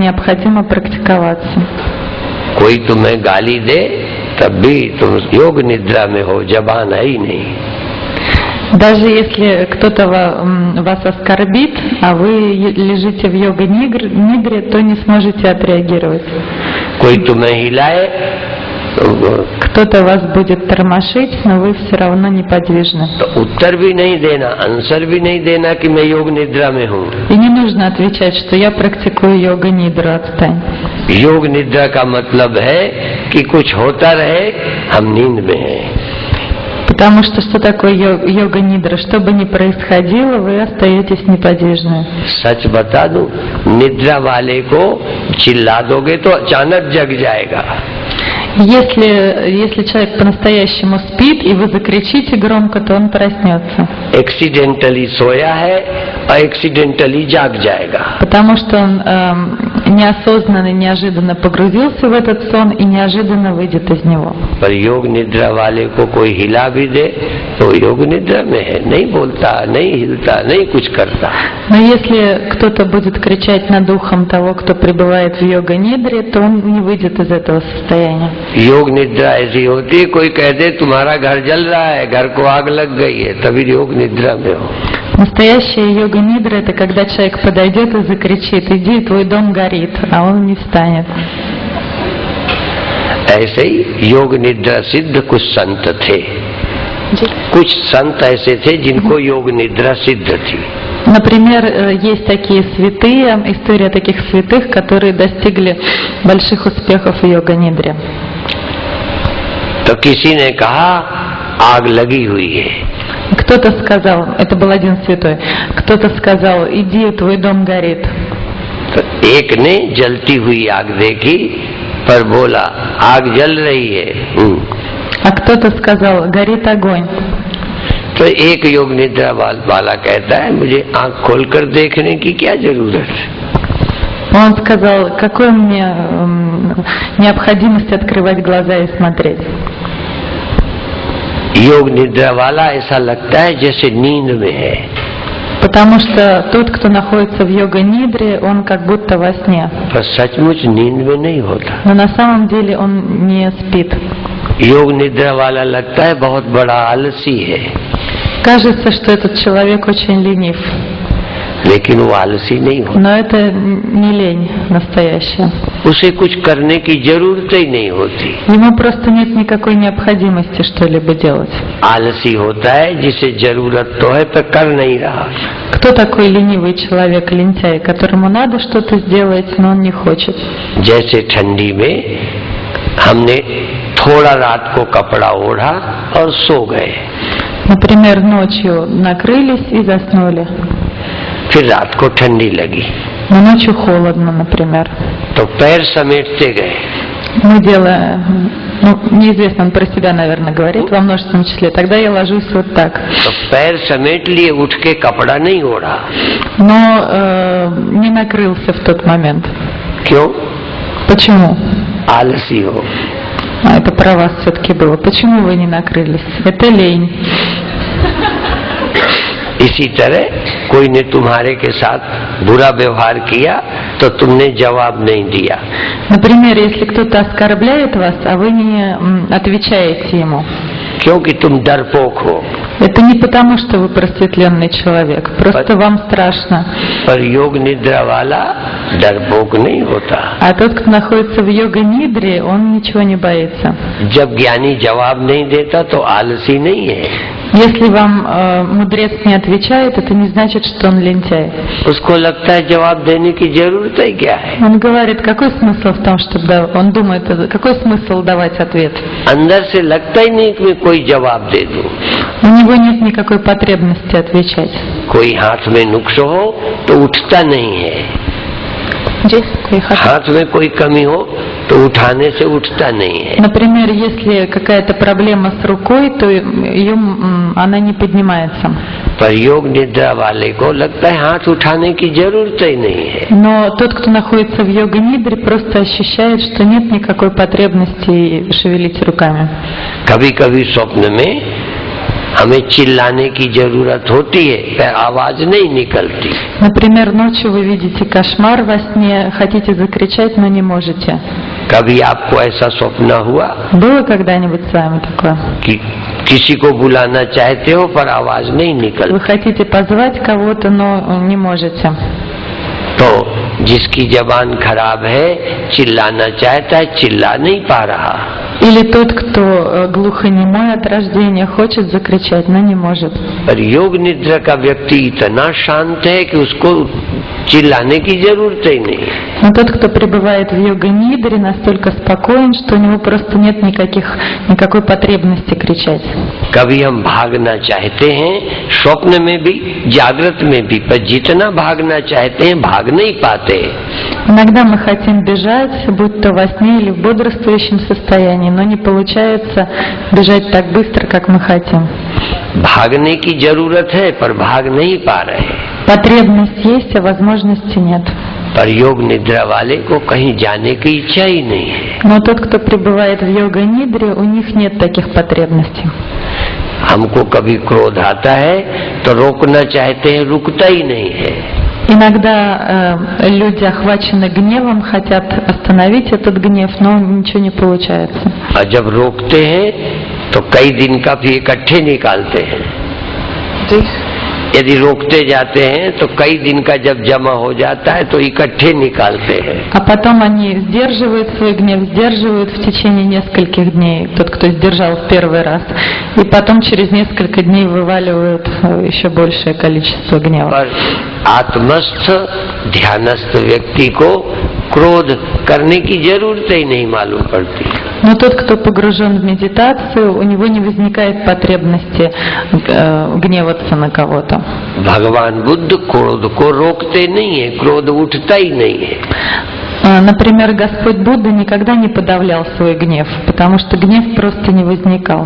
Speaker 4: необходимо практиковаться.
Speaker 2: कोई तुम्हें गाली दे तब भी तुम योग निद्रा में हो, जबान है ही नहीं।
Speaker 4: Даже если кто-то вас оскорбит, а вы лежите в йога-нидре, то не сможете отреагировать.
Speaker 2: कोई तुम्हें हिलाए,
Speaker 4: Кто-то вас будет тормошить, но вы все равно неподвижны.
Speaker 2: तो उत्तर भी नहीं देना, आंसर भी नहीं देना कि मैं योग निद्रा में हूँ।
Speaker 4: И не нужно отвечать, что я практикую йога-нидру, отстань.
Speaker 2: योग निद्रा का मतलब है कि कुछ होता रहे, हम नींद में हैं।
Speaker 4: Потому что такое йога-нидра? Что бы ни происходило, вы остаетесь неподвижны.
Speaker 2: सच बता दूं, निद्रा वाले को चिल्ला दोगे तो अचानक जग जाएगा।
Speaker 4: Если человек по-настоящему спит, и вы закричите громко, то он проснется.
Speaker 2: एक्सीडेंटली सोया है और एक्सीडेंटली जाग जाएगा।
Speaker 4: Потому что он неосознанно, неожиданно погрузился в этот сон и неожиданно выйдет из него.
Speaker 2: पर योग निद्रा वाले को कोई हिला भी दे तो योग निद्रा में है, नहीं बोलता, नहीं हिलता, नहीं कुछ करता।
Speaker 4: Но если кто-то будет кричать над ухом того, кто пребывает в йога-нидре, то он не выйдет из этого состояния.
Speaker 2: योग निद्रा ऐसी होती है, कोई कह दे तुम्हारा घर जल रहा है, घर को आग लग गई है, तभी योग निद्रा में हो।
Speaker 4: Настоящая йога-нидра — это когда человек подойдет и закричит: иди, твой дом горит, а он не встанет.
Speaker 2: ऐसे ही योग निद्रा सिद्ध कुछ संत थे। कुछ संत ऐसे थे जिनको योग निद्रा सिद्ध थी।
Speaker 4: Например, есть такие святые, история таких святых, которые достигли больших успехов в йога-нидре.
Speaker 2: तो किसी ने कहा आग लगी हुई है।
Speaker 4: Кто-то сказал, это был один святой, кто-то сказал: иди, твой дом горит.
Speaker 2: तो एक ने जलती हुई आग देखी पर बोला आग जल रही है।
Speaker 4: А кто-то сказал: горит огонь.
Speaker 2: तो एक योग निद्रा वाला कहता है मुझे आंख खोलकर देखने की क्या जरूरत है।
Speaker 4: Он сказал: какой мне необходимость открывать глаза и смотреть.
Speaker 2: योग निद्रा वाला ऐसा लगता है जैसे नींद में है।
Speaker 4: Потому что тот, кто находится в йога-нидре, он как будто во сне.
Speaker 2: पर सचमुच नींद में नहीं होता।
Speaker 4: Но на самом деле он не спит.
Speaker 2: योग निद्रा वाला लगता है बहुत बड़ा आलसी है।
Speaker 4: Кажется, что этот человек очень ленив.
Speaker 2: लेकिन वो आलसी नहीं होता।
Speaker 4: Но это не лень настоящая.
Speaker 2: उसे कुछ करने की जरूरत ही नहीं होती।
Speaker 4: Ему просто нет никакой необходимости что-либо делать.
Speaker 2: आलसी होता है जिसे जरूरत तो है पर कर नहीं रहा।
Speaker 4: Кто такой ленивый человек, лентяй, которому надо что-то сделать, но он не хочет?
Speaker 2: जैसे ठंडी में हमने थोड़ा रात को कपड़ा ओढ़ा और सो गए।
Speaker 4: Например, ночью накрылись и заснули.
Speaker 2: फिर रात को ठंडी लगी
Speaker 4: Но ночью холодно, например.
Speaker 2: तो पैर समेटते गए।
Speaker 4: Мы делаем, неизвестно, он про себя, наверное, говорит во множественном числе. Тогда я ложусь вот так.
Speaker 2: तो पैर समेट लिए, उठ के कपड़ा नहीं ओढ़ा।
Speaker 4: Но не накрылся в тот момент.
Speaker 2: क्यों?
Speaker 4: Почему?
Speaker 2: आलसी हो।
Speaker 4: А это про вас все-таки было. Почему вы не накрылись? Это лень.
Speaker 2: इसी तरह कोई ने तुम्हारे के साथ बुरा व्यवहार किया तो तुमने जवाब नहीं दिया।
Speaker 4: Например, если кто-то оскорбляет вас, а вы не отвечаете ему.
Speaker 2: क्योंकि तुम डरपोक हो।
Speaker 4: Это не потому, что вы просветленный человек, просто вам страшно.
Speaker 2: पर योग निद्रा वाला डरपोक नहीं होता।
Speaker 4: А тот, кто находится в йога-нидре, он ничего не боится.
Speaker 2: जब ज्ञानी जवाब नहीं देता तो आलसी नहीं है।
Speaker 4: Если вам мудрец не отвечает, это не значит, что он лентяй.
Speaker 2: उसको लगता है जवाब देने की जरूरत ही क्या है।
Speaker 4: Он говорит, какой смысл в том, что он думает, какой смысл давать ответ?
Speaker 2: अंदर से लगता ही नहीं कि मैं कोई जवाब दे दूं।
Speaker 4: У него нет никакой потребности отвечать.
Speaker 2: कोई हाथ में नुक्स हो तो उठता नहीं है, हाथ में कोई कमी हो तो उठाने से उठता नहीं है।
Speaker 4: Например, если какая-то проблема с рукой, то она не поднимается.
Speaker 2: पर योग निद्रा वाले को लगता है हाथ उठाने की जरूरत ही नहीं है।
Speaker 4: Но тот, кто находится в йога-нидре, просто ощущает, что нет никакой потребности шевелить руками.
Speaker 2: कभी-कभी स्वप्न में हमें चिल्लाने की जरूरत होती है, पर आवाज नहीं निकलती।
Speaker 4: Например, ночью вы видите кошмар во сне, хотите закричать, но не можете.
Speaker 2: कभी आपको ऐसा स्वप्न हुआ
Speaker 4: Было когда-нибудь с вами такое?
Speaker 2: कि किसी को बुलाना चाहते हो पर आवाज नहीं निकलती?
Speaker 4: Вы хотите позвать кого-то, но не можете.
Speaker 2: तो जिसकी जबान खराब है चिल्लाना चाहता है, चिल्ला नहीं पा रहा।
Speaker 4: Или тот, кто глухонемой от рождения, хочет закричать, но не может.
Speaker 2: पर योग निद्रा का व्यक्ति इतना शांत है कि उसको चिल्लाने की जरूरत ही नहीं।
Speaker 4: Но тот, кто пребывает в йога-нидре, настолько спокоен, что у него просто нет никакой потребности кричать.
Speaker 2: कभी हम भागना चाहते हैं स्वप्न में भी जागृत में भी, पर जितना भागना चाहते हैं भाग नहीं पाते।
Speaker 4: Иногда мы хотим бежать, будь то во сне или в бодрствующем состоянии, но не получается бежать так быстро, как мы хотим.
Speaker 2: भागने की जरूरत है पर भाग नहीं पा रहे।
Speaker 4: Потребность есть, а возможности нет.
Speaker 2: पर योग निद्रा वाले को कहीं जाने की इच्छा ही नहीं है।
Speaker 4: Но тот, кто пребывает в йога-нидре, у них нет таких потребностей.
Speaker 2: हमको कभी क्रोध आता है तो रोकना चाहते हैं, रुकता ही नहीं है।
Speaker 4: Иногда люди охвачены гневом, хотят остановить этот гнев, но ничего не получается.
Speaker 2: और जब रोकते हैं तो कई दिन का भी इकट्ठे निकालते हैं। यदि रोकते जाते हैं तो कई दिन का जब जमा हो जाता है तो इकट्ठे निकालते हैं।
Speaker 4: А потом они сдерживают свой гнев, сдерживают в течение нескольких дней, тот, кто сдержал в первый раз, и потом через несколько дней вываливают еще большее количество гнева.
Speaker 2: पर आत्मस्थ ध्यानस्थ व्यक्ति को क्रोध करने की जरूरत ही नहीं मालूम पड़ती।
Speaker 4: Но тот, кто погружен в медитацию, у него не возникает потребности гневаться на кого-то.
Speaker 2: भगवान बुद्ध क्रोध को रोकते नहीं है, क्रोध उठता ही नहीं है।
Speaker 4: Например, Господь Будда никогда не подавлял свой гнев, потому что гнев просто не возникал.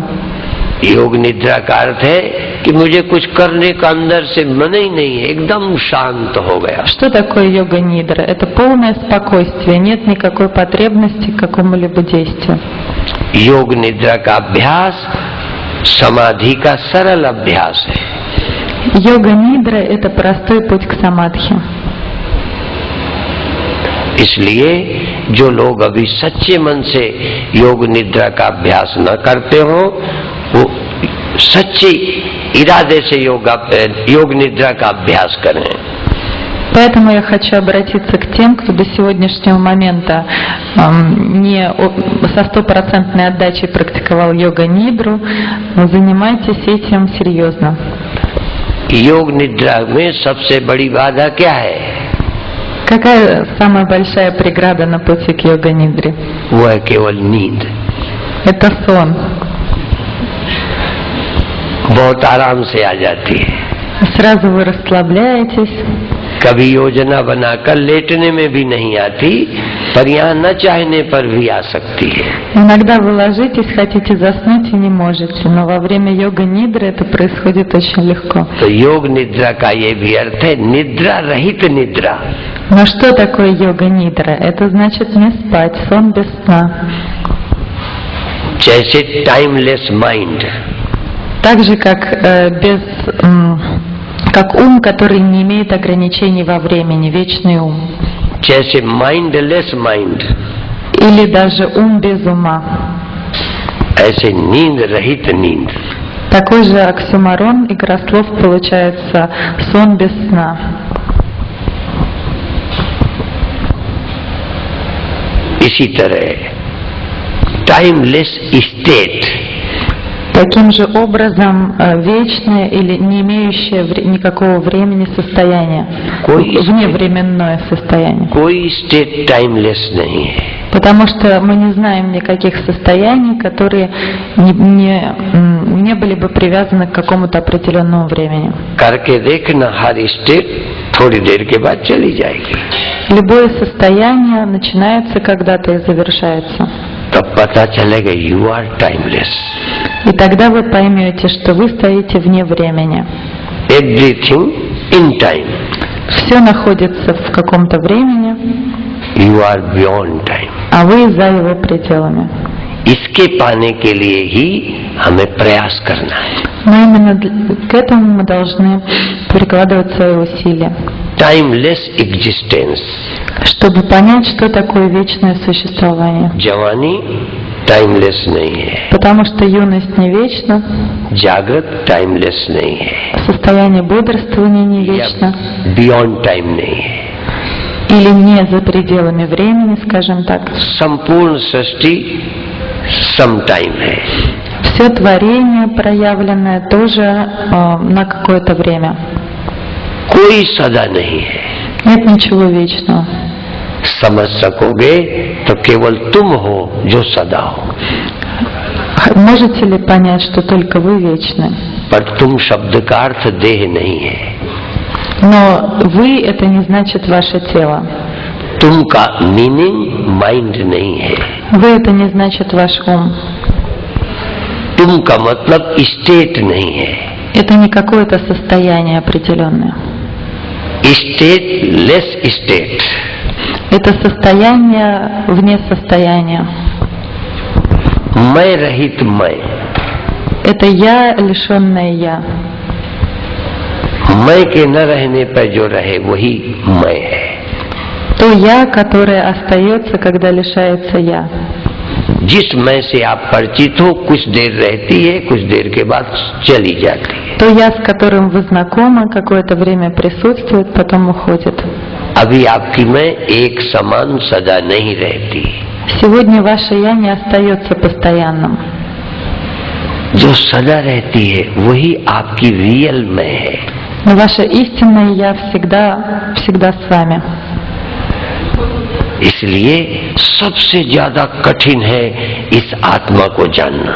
Speaker 2: योग निद्रा का अर्थ है कि मुझे कुछ करने का अंदर से मन ही नहीं है, एकदम शांत हो गया।
Speaker 4: Что такое йога-нидра? Это полное спокойствие, нет никакой потребности к какому-либо действию.
Speaker 2: योग निद्रा का अभ्यास समाधि का सरल अभ्यास है।
Speaker 4: Йога-нидра – это простой путь к самадхи.
Speaker 2: इसलिए जो लोग अभी सच्चे मन से योग निद्रा का अभ्यास न करते हो, वो सच्चे इरादे से योग निद्रा का अभ्यास करें।
Speaker 4: Поэтому я хочу обратиться к тем, кто до сегодняшнего момента не со стопроцентной отдачей практиковал йога-нидру, но занимайтесь этим серьезно.
Speaker 2: योग निद्रा में सबसे बड़ी बाधा क्या है?
Speaker 4: Какая самая большая преграда на пути к йога-нидре?
Speaker 2: वो है केवल नींद।
Speaker 4: Это сон.
Speaker 2: बहुत आराम से आ जाती है।
Speaker 4: Сразу вы расслабляетесь.
Speaker 2: कभी योजना बनाकर लेटने में भी नहीं आती, पर यहाँ न चाहने पर भी आ सकती है।
Speaker 4: Иногда вы ложитесь, хотите заснуть и не можете, но во время йога-нидры это происходит очень легко.
Speaker 2: तो योग निद्रा का ये भी अर्थ है निद्रा रहित निद्रा।
Speaker 4: Но что такое йога-нидра? Это значит не спать, сон без сна.
Speaker 2: जैसे टाइमलेस माइंड,
Speaker 4: Так же, как ум, который не имеет ограничений во времени, вечный ум.
Speaker 2: जैसे माइंडलेस माइंड,
Speaker 4: Или даже ум без ума.
Speaker 2: ऐसे नींद रहित नींद।
Speaker 4: Такой же оксюморон, игра слов, получается сон без сна.
Speaker 2: इसी तरह टाइमलेस स्टेट,
Speaker 4: Таким же образом вечное или не имеющее никакого времени состояние, вневременное состояние.
Speaker 2: कोई स्टेट टाइमलेस नहीं है.
Speaker 4: Потому что мы не знаем никаких состояний, которые не были бы привязаны к какому-то определенному времени.
Speaker 2: करके देखना, हर स्टेट थोड़ी देर के बाद चली जाएगी.
Speaker 4: Любое состояние начинается когда-то и завершается.
Speaker 2: तब पता चलेगा you are timeless.
Speaker 4: И тогда вы поймете, что вы стоите вне времени.
Speaker 2: Everything in time.
Speaker 4: Все находится в каком-то времени,
Speaker 2: You are beyond time.
Speaker 4: а вы за его пределами.
Speaker 2: इसके पाने के लिए ही हमें प्रयास करना है.
Speaker 4: Но именно к этому мы должны прикладывать свои усилия,
Speaker 2: Timeless existence.
Speaker 4: чтобы понять, что такое вечное существование.
Speaker 2: जवानी टाइमलेस नहीं है.
Speaker 4: Потому что юность не вечна,
Speaker 2: जागृत टाइमलेस नहीं है.
Speaker 4: состояние бодрствования не вечно,
Speaker 2: बियॉन्ड टाइम नहीं है.
Speaker 4: или не за пределами времени, скажем так.
Speaker 2: संपूर्ण सृष्टि सम टाइम है.
Speaker 4: Все творение проявленное тоже на какое-то время.
Speaker 2: कोई सदा नहीं है.
Speaker 4: Нет ничего вечного.
Speaker 2: समझ सकोगे तो केवल तुम हो जो सदा हो.
Speaker 4: Можете ли понять, что только вы вечны?
Speaker 2: पर तुम शब्द का अर्थ देह नहीं है.
Speaker 4: Но вы — это не значит ваше тело.
Speaker 2: तुम का मीनिंग माइंड नहीं है.
Speaker 4: Вы — это не значит ваш ум.
Speaker 2: तुम का मतलब स्टेट नहीं है.
Speaker 4: Это не какое-то состояние определенное.
Speaker 2: Stateless state.
Speaker 4: Это состояние вне состояния.
Speaker 2: मैं रहित मैं.
Speaker 4: Это я, лишенное я.
Speaker 2: मैं के न रहने पर जो रहे वही मैं है.
Speaker 4: То я, которое остается, когда лишается я.
Speaker 2: जिस मैं से आप परिचित हो कुछ देर रहती है, कुछ देर के बाद चली जाती है.
Speaker 4: То я, с которым вы знакомы, какое-то время присутствует, потом уходит.
Speaker 2: अभी आपकी मैं एक समान सदा नहीं रहती.
Speaker 4: Сегодня ваше я не остается постоянным.
Speaker 2: जो सदा रहती है वही आपकी रियल मैं है.
Speaker 4: Но ваше истинное я всегда с вами.
Speaker 2: इसलिए सबसे ज्यादा कठिन है इस आत्मा को जानना.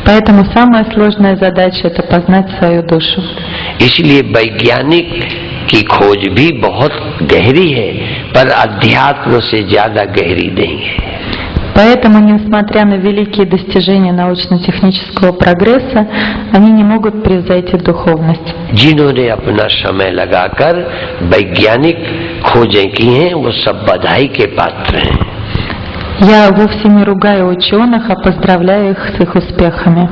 Speaker 4: Поэтому самая сложная задача — это познать свою душу.
Speaker 2: इसलिए वैज्ञानिक की खोज भी बहुत गहरी है, पर अध्यात्म से ज्यादा गहरी नहीं है.
Speaker 4: Поэтому, несмотря на великие достижения научно-технического прогресса, они не могут превзойти духовность.
Speaker 2: जिन्होंने अपना समय लगाकर वैज्ञानिक खोजें की हैं वो सब बधाई के पात्र हैं.
Speaker 4: Я вовсе не ругаю ученых, а поздравляю их с их успехами.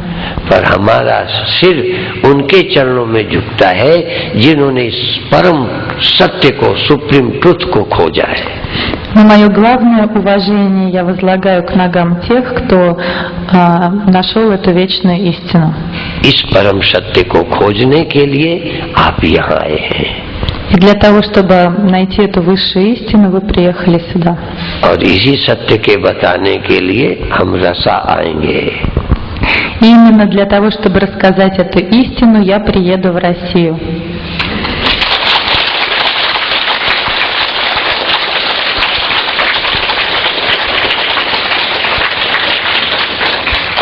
Speaker 2: पर हमारा सिर उनके चरणों में झुकता है जिन्होंने इस परम सत्य को, सुप्रीम ट्रुथ को खोजा है.
Speaker 4: Но мое главное уважение я возлагаю к ногам тех, кто нашел эту вечную истину.
Speaker 2: इस परम सत्य को खोजने के लिए आप यहाँ आए हैं.
Speaker 4: И для того, чтобы найти эту высшую истину, вы приехали сюда.
Speaker 2: और इसी सत्य के बताने के लिए हम रसा आएंगे.
Speaker 4: И именно для того, чтобы рассказать эту истину, я приеду в Россию.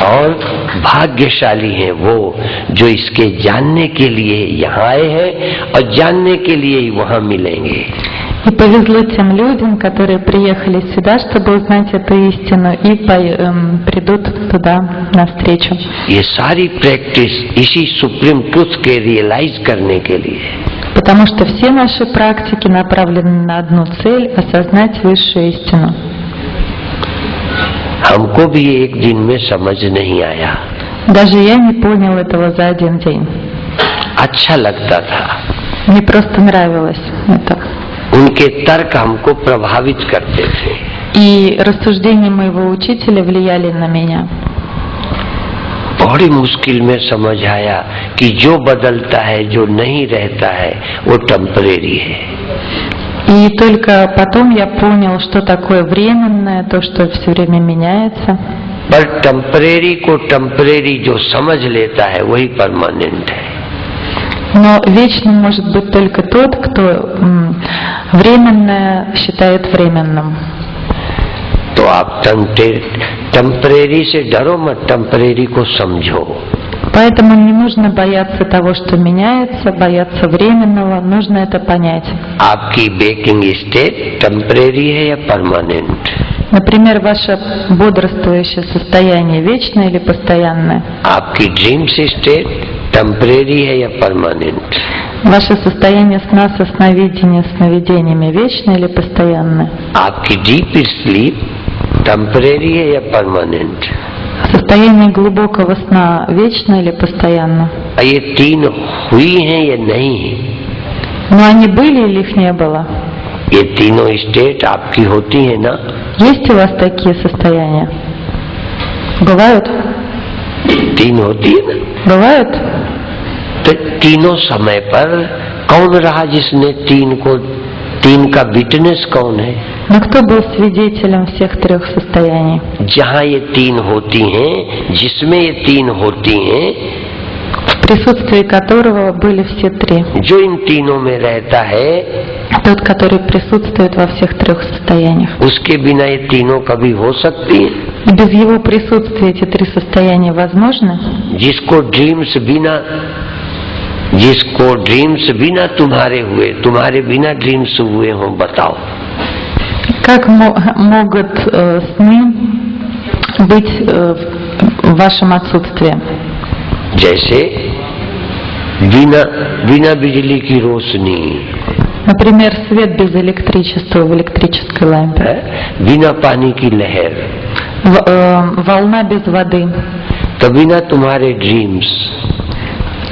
Speaker 2: और भाग्यशाली हैं वो जो इसके जानने के लिए यहाँ आए हैं और जानने के लिए ही वहाँ मिलेंगे.
Speaker 4: И повезло тем людям, которые приехали сюда, чтобы узнать эту истину, и придут туда навстречу.
Speaker 2: ये सारी प्रैक्टिस इसी सुप्रीम ट्रुथ के रियलाइज करने के लिए.
Speaker 4: Потому что все наши практики направлены на одну цель — осознать высшую истину.
Speaker 2: हमको भी एक दिन में समझ नहीं आया.
Speaker 4: Даже я не понял этого за один день.
Speaker 2: अच्छा लगता था.
Speaker 4: Мне просто нравилось это.
Speaker 2: उनके तर्क हमको प्रभावित करते थे.
Speaker 4: И рассуждения моего учителя влияли на меня.
Speaker 2: बड़ी मुश्किल में समझ आया कि जो बदलता है, जो नहीं रहता है, वो टेम्परेरी है.
Speaker 4: И только потом я понял, что такое временное, то, что все время меняется.
Speaker 2: पर टेम्परेरी को टेम्परेरी जो समझ लेता है वही परमानेंट है।
Speaker 4: Но вечным может быть только тот, кто временное считает временным.
Speaker 2: तो आप टेम्परेरी से डरो मत, टेम्परेरी को समझो।
Speaker 4: Поэтому не нужно бояться того, что меняется, бояться временного, нужно это понять.
Speaker 2: आपकी बेकिंग स्टेट टेम्परेरी है या परमानेंट?
Speaker 4: Например, ваше бодрствующее состояние вечное или постоянное?
Speaker 2: आपकी ड्रीम स्टेट टेम्परेरी है या परमानेंट?
Speaker 4: Ваше состояние сна со сновидением, сновидениями вечное или постоянное?
Speaker 2: आपकी डीप स्लीप टेम्परेरी है या परमानेंट?
Speaker 4: Состояние глубокого сна вечно или постоянно?
Speaker 2: ये तीन हुई हैं या नहीं?
Speaker 4: Но они были или их не было?
Speaker 2: ये तीनों स्टेट आपकी होती है ना?
Speaker 4: Есть у вас такие состояния? Бывают?
Speaker 2: तीन होती है ना?
Speaker 4: Бывают?
Speaker 2: तो तीनों समय पर कौन रहा जिसने तीन का विटनेस कौन है?
Speaker 4: Но кто был свидетелем всех трех состояний?
Speaker 2: जहाँ ये तीन होती हैं, जिसमें ये तीन होती हैं,
Speaker 4: В присутствии которого были все три.
Speaker 2: जो इन तीनों में रहता है,
Speaker 4: Тот, который присутствует во всех трех состояниях.
Speaker 2: उसके बिना ये तीनों कभी हो सकती हैं?
Speaker 4: И без его присутствия эти три состояния возможны?
Speaker 2: जिसको ड्रीम्स बिना तुम्हारे बिना ड्रीम्स हुए हों, बताओ।
Speaker 4: Как могут сны быть в вашем отсутствии?
Speaker 2: जैसे बिना बिजली की रोशनी,
Speaker 4: Например, свет без электричества в электрической лампе,
Speaker 2: बिना पानी की लहर,
Speaker 4: волна без воды.
Speaker 2: तो बिना तुम्हारे ड्रीम्स।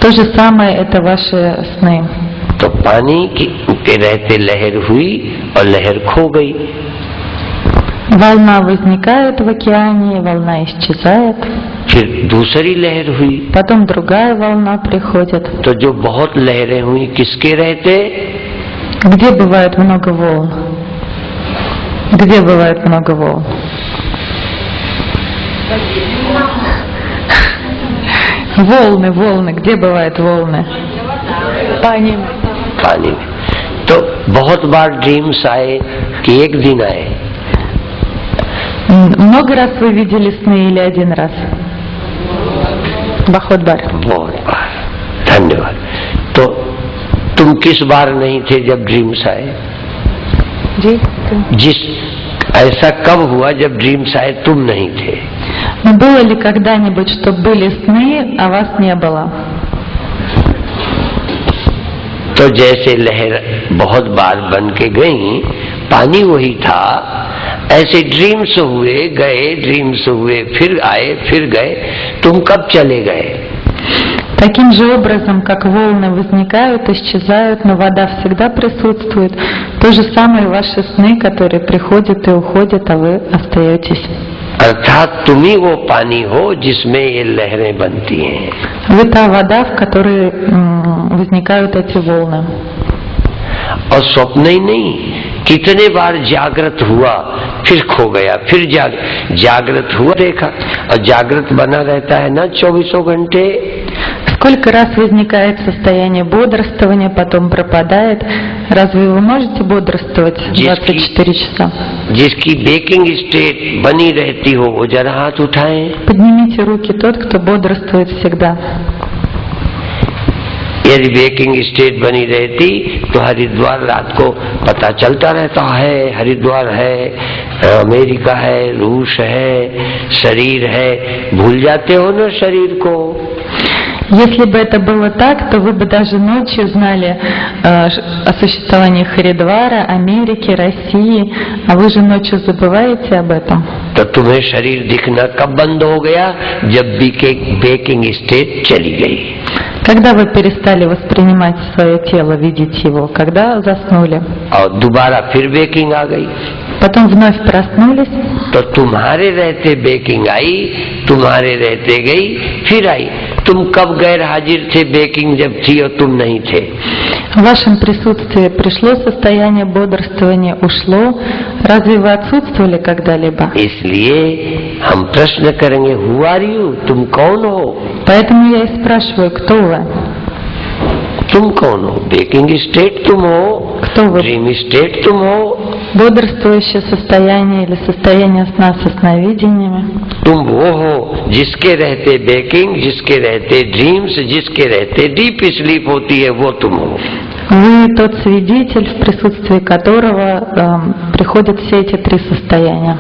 Speaker 4: То же самое это ваши сны.
Speaker 2: तो पानी के रहते लहर हुई और लहर खो गई।
Speaker 4: Волна возникает в океане, волна исчезает.
Speaker 2: फिर दूसरी लहर हुई,
Speaker 4: Потом другая волна приходит.
Speaker 2: तो जो बहुत लहरें हुई किसके रहते?
Speaker 4: Где бывает много волн? Где бывает много волн? Волны. Где бывают волны?
Speaker 2: पानी में। तो बहुत बार ड्रीम्स आए कि एक दिन आए?
Speaker 4: Много раз вы видели сны или один раз? बहुत बार.
Speaker 2: बहुत बार। धन्यवाद। तो तुम किस बार नहीं थे जब ड्रीम्स आए?
Speaker 4: जी.
Speaker 2: ऐसा कब हुआ जब ड्रीम्स आए तुम नहीं थे?
Speaker 4: Но было ли когда-нибудь, что были сны, а вас не было?
Speaker 2: तो जैसे लहर बहुत बार बन के गई, पानी वही था, ऐसे ड्रीम्स हुए गए, फिर आए फिर गए, तुम कब चले गए?
Speaker 4: Таким же образом, как волны возникают, исчезают, но вода всегда присутствует, то же самое ваши сны, которые приходят и уходят, а вы остаетесь.
Speaker 2: अर्थात तुम ही वो पानी हो जिसमें ये लहरें बनती हैं।
Speaker 4: Вы та вода, в которой возникают эти волны.
Speaker 2: और स्वप्न ही नहीं, कितने बार जागृत हुआ फिर खो गया, फिर जागृत हुआ देखा, और जागृत बना रहता है ना 24 घंटे।
Speaker 4: Сколько раз возникает состояние бодрствования, потом пропадает? Разве вы можете бодрствовать 24 часа?
Speaker 2: जिसकी बेकिंग स्टेट बनी रहती हो वो जरा हाथ उठाएं।
Speaker 4: Поднимите руки тот, кто бодрствует всегда.
Speaker 2: यदि बेकिंग स्टेट बनी रहती तो हरिद्वार रात को पता चलता रहता है, हरिद्वार है, अमेरिका है, रूस है, शरीर है, भूल जाते हो ना शरीर को।
Speaker 4: Если бы это было так, то вы бы даже ночью знали о существовании Харидвара, Америки, России, а вы же ночью забываете об этом.
Speaker 2: तो तुम्हें शरीर दिखना कब बंद हो गया? जब बेकिंग स्टेट चली गई।
Speaker 4: Когда вы перестали воспринимать свое тело, видеть его? Когда заснули?
Speaker 2: और दोबारा फिर बेकिंग आ गई।
Speaker 4: Потом вновь проснулись.
Speaker 2: तो तुम्हारे रहते बेकिंग आई, तुम्हारे रहते गई, फिर आई, तुम कब गैर हाजिर थे बेकिंग जब थी और तुम नहीं थे?
Speaker 4: В вашем присутствии пришло состояние бодрствования, ушло. Разве вы отсутствовали когда-либо?
Speaker 2: इसलिए हम प्रश्न करेंगे, हु आर यू? तुम कौन हो?
Speaker 4: Поэтому я и спрашиваю, кто вы?
Speaker 2: तुम कौन हो? बेकिंग स्टेट तुम हो,
Speaker 4: Кто вы?
Speaker 2: ड्रीम स्टेट तुम हो,
Speaker 4: Бодрствующее состояние или состояние сна со сновидениями?
Speaker 2: तुम वो हो जिसके रहते बेकिंग, जिसके रहते ड्रीम्स, जिसके रहते डीप स्लीप होती है, वो तुम हो।
Speaker 4: Вы тот свидетель, в присутствии которого приходят все эти три состояния.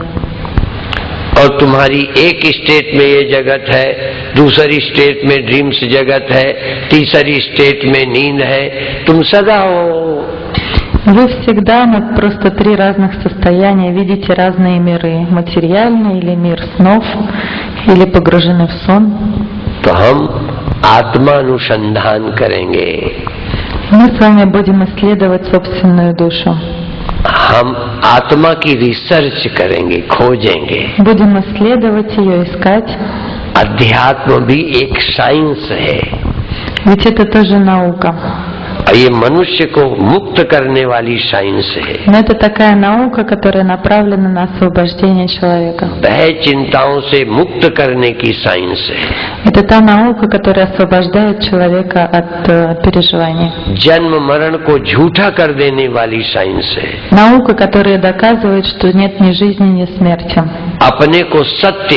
Speaker 2: और तुम्हारी एक स्टेट में ये जगत है, दूसरी स्टेट में ड्रीम्स जगत है, तीसरी स्टेट में नींद है, तुम सदा हो।
Speaker 4: Вы всегда, просто три разных состояния, видите разные миры. Материальный или мир снов, или погружены в сон.
Speaker 2: तो हम आत्मानुसंधान करेंगे,
Speaker 4: Мы с вами будем исследовать собственную душу.
Speaker 2: हम आत्मा की रिसर्च करेंगे, खोजेंगे।
Speaker 4: Будем исследовать ее, искать.
Speaker 2: अध्यात्म भी एक साइंस है,
Speaker 4: Ведь это тоже наука.
Speaker 2: और ये मनुष्य को मुक्त करने वाली साइंस है।
Speaker 4: Но это такая наука, которая направлена на освобождение человека.
Speaker 2: भय चिंताओं से मुक्त करने की साइंस है।
Speaker 4: Это та наука, которая освобождает человека от переживаний.
Speaker 2: जन्म मरण को झूठा कर देने वाली साइंस है।
Speaker 4: Наука, которая доказывает, что нет ни жизни, ни смерти.
Speaker 2: अपने को सत्य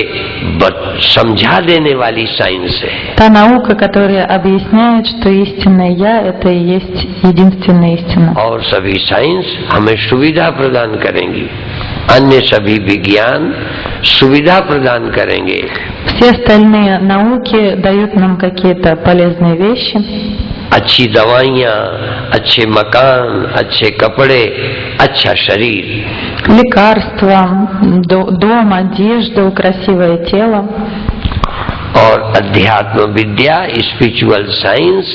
Speaker 2: समझा देने वाली साइंस है।
Speaker 4: Та наука, которая объясняет, что истинное «я» — это и есть единственная истина.
Speaker 2: और सभी साइंस हमें सुविधा प्रदान करेंगी, अन्य सभी विज्ञान सुविधा प्रदान करेंगे।
Speaker 4: Все остальные науки дают нам какие-то полезные вещи.
Speaker 2: अच्छी दवाइयाँ, अच्छे मकान, अच्छे कपड़े, अच्छा शरीर।
Speaker 4: Лекарства, дом, одежда, красивое тело.
Speaker 2: और अध्यात्म विद्या, स्पिरिचुअल साइंस,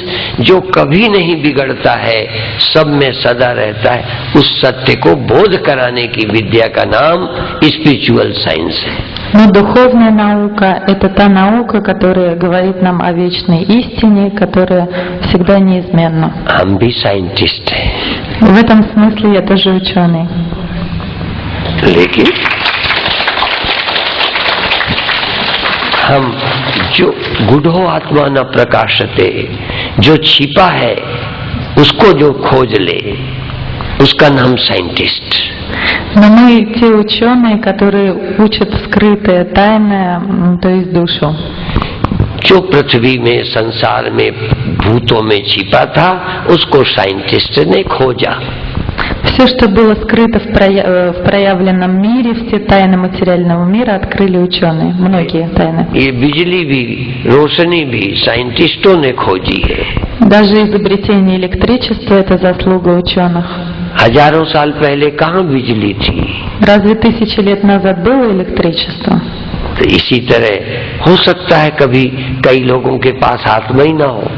Speaker 2: जो कभी नहीं बिगड़ता है, सब में सदा रहता है, उस सत्य को बोध कराने की विद्या का नाम स्पिरिचुअल साइंस है।
Speaker 4: Но духовная наука – это та наука, которая говорит нам о вечной истине, которая всегда неизменна.
Speaker 2: हम भी साइंटिस्ट हैं,
Speaker 4: В этом смысле я тоже ученый.
Speaker 2: लेकिन हम जो गुढ़ो आत्मा न प्रकाशते, जो छिपा है उसको जो खोज ले, उसका नाम साइंटिस्ट।
Speaker 4: Но мы те ученые, которые учат скрытое, тайное, то есть душу.
Speaker 2: जो पृथ्वी में, संसार में, भूतों में छिपा था, उसको साइंटिस्ट ने खोजा।
Speaker 4: Все, что было скрыто в проявленном мире, все тайны материального мира открыли ученые, многие тайны.
Speaker 2: ये बिजली भी, रोशनी भी साइंटिस्टों ने खोजी है।
Speaker 4: Даже изобретение электричества – это заслуга ученых.
Speaker 2: हजारों साल पहले कहाँ बिजली थी?
Speaker 4: Разве 1000 лет назад было электричество?
Speaker 2: तो इसी तरह हो सकता है कभी कई लोगों के पास आत्मा ही ना हो।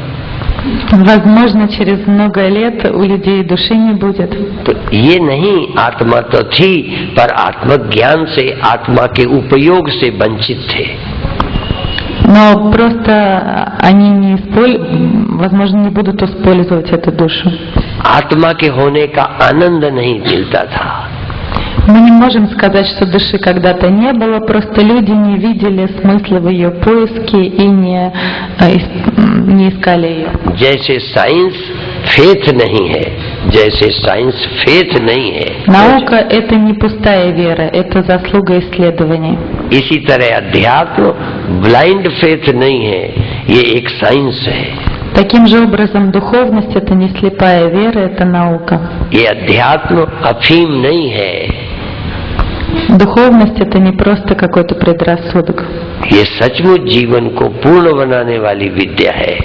Speaker 4: Возможно, через много лет у людей души не будет.
Speaker 2: तो ये नहीं, आत्मा तो थी पर आत्मज्ञान से, आत्मा के उपयोग से वंचित थे।
Speaker 4: Но просто они возможно, не будут использовать эту душу.
Speaker 2: आत्मा के होने का आनंद नहीं मिलता था।
Speaker 4: Мы не можем сказать, что души когда-то не было, просто люди не видели смысла в ее поиске и не искали ее.
Speaker 2: जैसे साइंस फेथ नहीं है, जैसे साइंस फेथ नहीं है,
Speaker 4: Наука – это не пустая вера, это заслуга исследований.
Speaker 2: इसी तरह अध्यात्म ब्लाइंड फेथ नहीं है, ये एक साइंस है।
Speaker 4: Таким же образом, духовность – это не слепая вера, это наука.
Speaker 2: ये अध्यात्म अफीम नहीं है,
Speaker 4: Духовность – это не просто какой-то предрассудок.
Speaker 2: ये सचमुच जीवन को पूर्ण बनाने वाली विद्या है।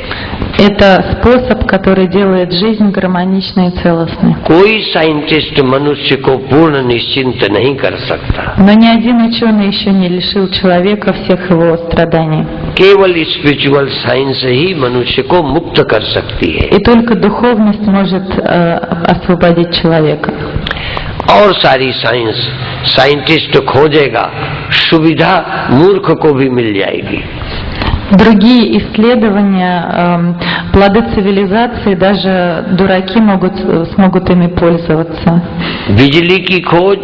Speaker 4: Это способ, который делает жизнь гармоничной и целостной.
Speaker 2: कोई साइंटिस्ट मनुष्य को पूर्ण निश्चिंत नहीं कर सकता।
Speaker 4: Но ни один ученый еще не лишил человека всех его страданий.
Speaker 2: केवल स्पिरिचुअल साइंस ही मनुष्य को मुक्त कर सकती है।
Speaker 4: И только духовность может освободить человека.
Speaker 2: और सारी साइंस साइंटिस्ट खोजेगा, सुविधा मूर्ख को भी मिल जाएगी।
Speaker 4: Другие исследования, плоды цивилизации, даже дураки смогут ими пользоваться.
Speaker 2: बिजली की खोज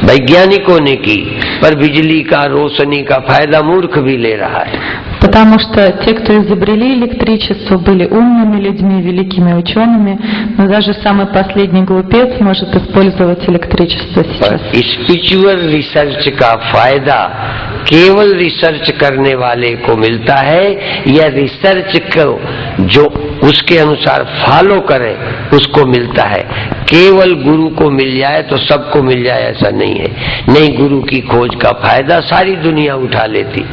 Speaker 2: वैज्ञानिकों ने की, पर बिजली का रोशनी का फायदा मूर्ख भी ले रहा है।
Speaker 4: Потому что те, кто изобрели электричество, были умными людьми, великими учеными, но даже самый последний глупец может использовать электричество сейчас.
Speaker 2: स्पिरिचुअल रिसर्च का फायदा केवल रिसर्च करने वाले को मिलता है, या रिसर्च को जो उसके अनुसार फॉलो करे उसको मिलता है। केवल गुरु को मिल जाए तो सबको मिल जाए ऐसा नहीं है। नहीं, गुरु की खोज का फायदा सारी दुनिया उठा लेती।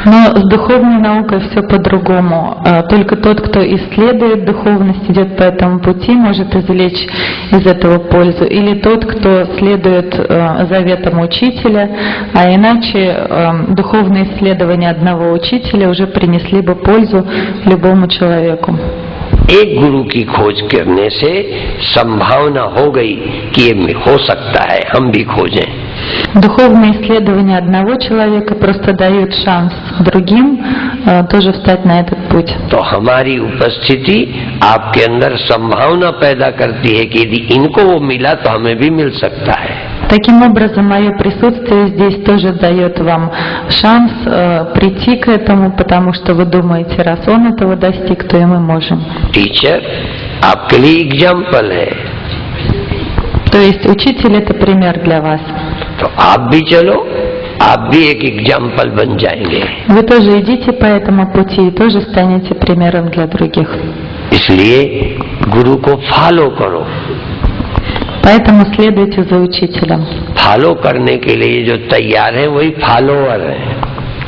Speaker 4: Но с духовной наукой все по-другому. Только тот, кто исследует духовность, идет по этому пути, может извлечь из этого пользу. Или тот, кто следует заветам учителя, а иначе духовные исследования одного учителя уже принесли бы пользу любому человеку.
Speaker 2: एक गुरु की खोज करने से संभावना हो गई कि ये हो सकता है, हम भी खोजें।
Speaker 4: Духовные исследования одного человека просто дают шанс другим тоже встать на этот путь.
Speaker 2: तो हमारी उपस्थिति आपके अंदर संभावना पैदा करती है कि यदि इनको वो मिला तो हमें भी मिल सकता है।
Speaker 4: Таким образом, мое присутствие здесь тоже дает вам шанс прийти к этому, потому что вы думаете, раз он этого достиг, то и мы можем.
Speaker 2: टीचर आपके लिए एग्जाम्पल है,
Speaker 4: То есть учитель это пример для вас.
Speaker 2: तो आप भी चलो, आप भी एक एग्जाम्पल बन जाएंगे।
Speaker 4: Вы тоже идите по этому пути и тоже станете примером для других.
Speaker 2: इसलिए गुरु को फॉलो करो।
Speaker 4: Поэтому следуйте за учителем.
Speaker 2: फॉलो करने के लिए जो तैयार है वही फॉलोअर है।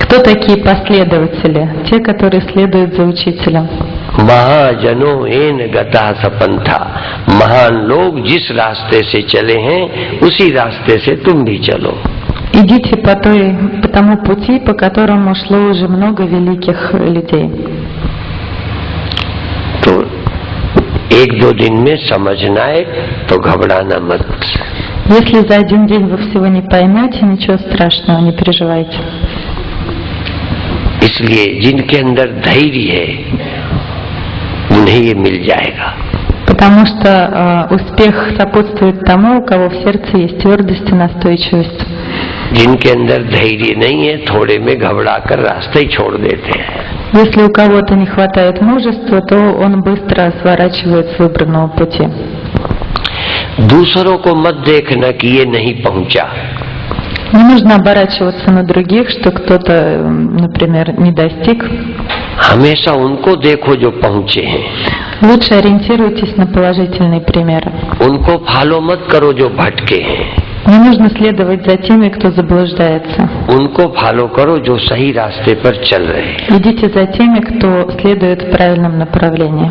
Speaker 4: Кто такие последователи? Те, которые следуют за учителем.
Speaker 2: महाजनों एन गता सपंथा, महान लोग जिस रास्ते से चले हैं उसी रास्ते से तुम भी चलो।
Speaker 4: Идите по тому пути, по которому шло уже много великих людей.
Speaker 2: तो एक दो दिन में समझना है तो घबराना मत।
Speaker 4: Если за один день вы всего не поймете, ничего страшного, не переживайте.
Speaker 2: इसलिए जिनके अंदर धैर्य है उन्हें ये मिल जाएगा।
Speaker 4: Потому что успех сопутствует тому, у кого в сердце есть твердость и настойчивость.
Speaker 2: जिनके अंदर धैर्य नहीं है थोड़े में घबरा कर रास्ते ही छोड़ देते हैं।
Speaker 4: Если у кого-то не хватает мужества, то он быстро сворачивает с выбранного пути.
Speaker 2: दूसरों को मत देखना कि ये नहीं पहुंचा।
Speaker 4: Не нужно оборачиваться на других, что кто-то, например, не достиг.
Speaker 2: हमेशा उनको देखो जो पहुंचे हैं।
Speaker 4: Лучше ориентируйтесь на положительные примеры.
Speaker 2: उनको फॉलो मत करो जो भटके हैं।
Speaker 4: Не нужно следовать за теми, кто заблуждается.
Speaker 2: उनको फॉलो करो जो सही रास्ते पर चल रहे हैं।
Speaker 4: Идите за теми, кто следует в правильном направлении.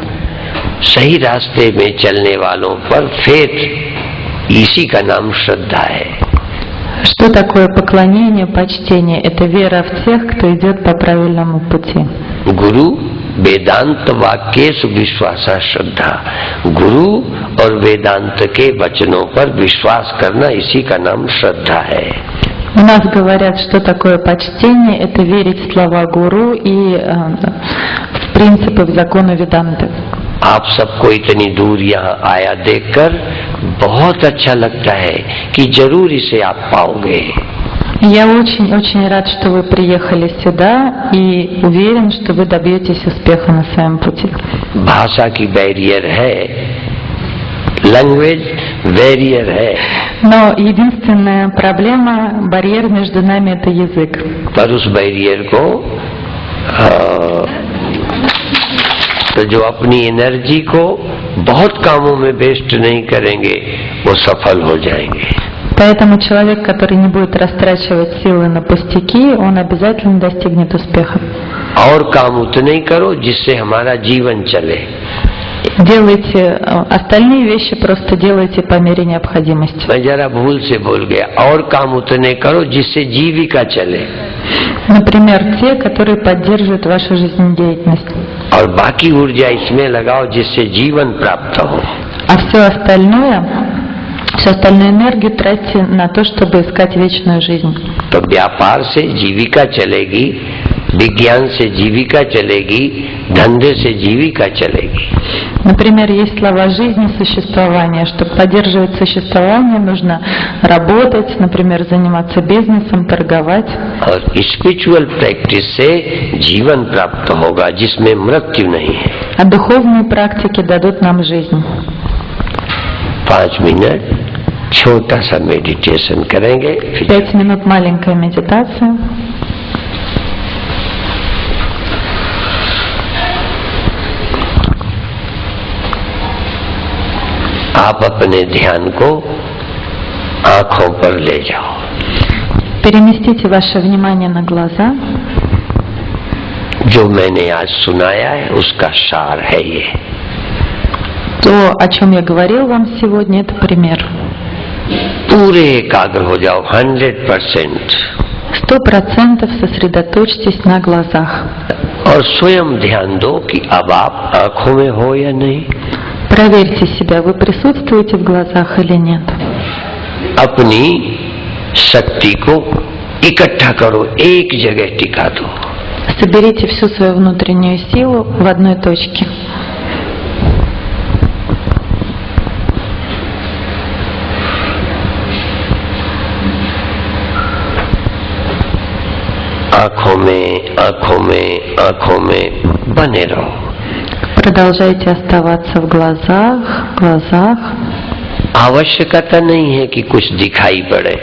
Speaker 2: सही रास्ते में चलने वालों पर फेथ, इसी का नाम श्रद्धा है।
Speaker 4: Что такое поклонение, почтение? Это вера в тех, кто идет по правильному пути.
Speaker 2: गुरु वेदांत वाक्येषु विश्वासा श्रद्धा, गुरु और वेदांत के वचनों पर विश्वास करना, इसी का नाम श्रद्धा है।
Speaker 4: У нас говорят, что такое почтение, это верить в слова гуру и в принципы, в законы Веданты.
Speaker 2: आप सबको इतनी दूर यहाँ आया देखकर बहुत अच्छा लगता है कि जरूर इसे आप पाओगे।
Speaker 4: Я очень рад, что вы приехали сюда и уверен, что вы добьетесь успеха на своем пути.
Speaker 2: भाषा की बैरियर है, लैंग्वेज बैरियर है,
Speaker 4: Но единственная проблема, барьер между нами — это язык.
Speaker 2: पर उस बैरियर को तो जो अपनी एनर्जी को बहुत कामों में वेस्ट नहीं करेंगे वो सफल हो जाएंगे।
Speaker 4: Поэтому человек, который не будет растрачивать силы на пустяки, он обязательно достигнет успеха.
Speaker 2: और काम उतने ही करो जिससे हमारा जीवन चले।
Speaker 4: Делайте остальные вещи, просто делайте по мере необходимости.
Speaker 2: मैं जरा भूल से बोल गया, और काम उतने करो जिससे जीविका चले।
Speaker 4: Например, те, которые поддерживают вашу жизнедеятельность.
Speaker 2: और बाकी ऊर्जा इसमें लगाओ जिससे जीवन प्राप्त हो।
Speaker 4: А все остальное Всю остальную энергию тратьте на то, чтобы искать вечную жизнь.
Speaker 2: तो व्यापार से जीविका चलेगी, विज्ञान से जीविका चलेगी, धंधे से जीविका चलेगी।
Speaker 4: Например, есть слова жизни, существования. Чтобы поддерживать существование, нужно работать, например, заниматься бизнесом, торговать.
Speaker 2: और स्पिरिचुअल प्रैक्टिस से जीवन प्राप्त होगा जिसमें मृत्यु नहीं है।
Speaker 4: А духовные практики дадут нам жизнь.
Speaker 2: 5 मिनट छोटा सा मेडिटेशन करेंगे, फिर
Speaker 4: 5 минут маленькая медитация.
Speaker 2: आप अपने ध्यान को आंखों पर ले जाओ।
Speaker 4: Переместите ваше внимание на глаза.
Speaker 2: जो मैंने आज सुनाया है उसका सार है ये।
Speaker 4: То, о чем я говорил вам сегодня, это пример.
Speaker 2: पूरे एकाग्र हो जाओ 100%।
Speaker 4: 100% сосредоточьтесь на глазах.
Speaker 2: और स्वयं ध्यान दो कि अब आप आंखों में हो या नहीं।
Speaker 4: Проверьте себя, вы присутствуете в глазах или нет.
Speaker 2: अपनी शक्ति को इकट्ठा करो, एक जगह टिका दो।
Speaker 4: Соберите всю свою внутреннюю силу в одной точке.
Speaker 2: आंखों में बने रहो।
Speaker 4: Продолжайте оставаться в глазах.
Speaker 2: आवश्यकता नहीं है कि कुछ दिखाई पड़े,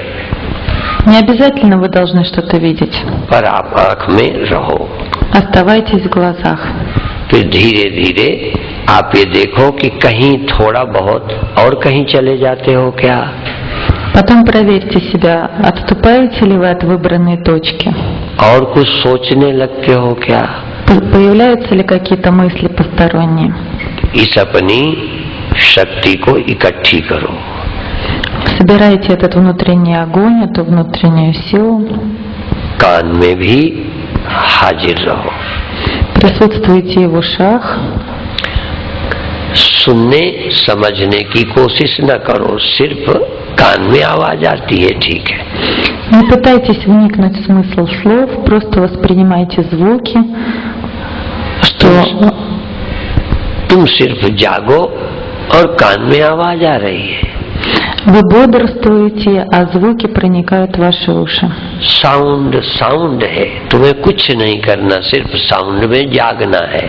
Speaker 4: Не обязательно вы должны что-то видеть.
Speaker 2: पर आप आंख में रहो।
Speaker 4: Оставайтесь в глазах.
Speaker 2: फिर धीरे धीरे आप ये देखो कि कहीं थोड़ा बहुत और कहीं चले जाते हो क्या।
Speaker 4: Потом проверьте себя, отступаете ли вы от выбранной точки.
Speaker 2: और कुछ सोचने लगते हो क्या।
Speaker 4: Появляются ли какие-то мысли посторонние.
Speaker 2: इस अपनी शक्ति को इकट्ठी करो।
Speaker 4: Собирайте этот внутренний огонь, эту внутреннюю силу.
Speaker 2: कान में भी हाजिर रहो।
Speaker 4: Присутствуйте и в ушах.
Speaker 2: सुनने समझने की कोशिश न करो, सिर्फ कान में आवाज आती है, ठीक है।
Speaker 4: Не пытайтесь вникнуть в смысл слов, просто воспринимайте звуки, что
Speaker 2: तुम सिर्फ जागो और कान में आवाज आ रही है।
Speaker 4: вы бодрствуете, а звуки проникают в ваши уши.
Speaker 2: साउंड है, तुम्हें कुछ नहीं करना, सिर्फ साउंड में जागना है।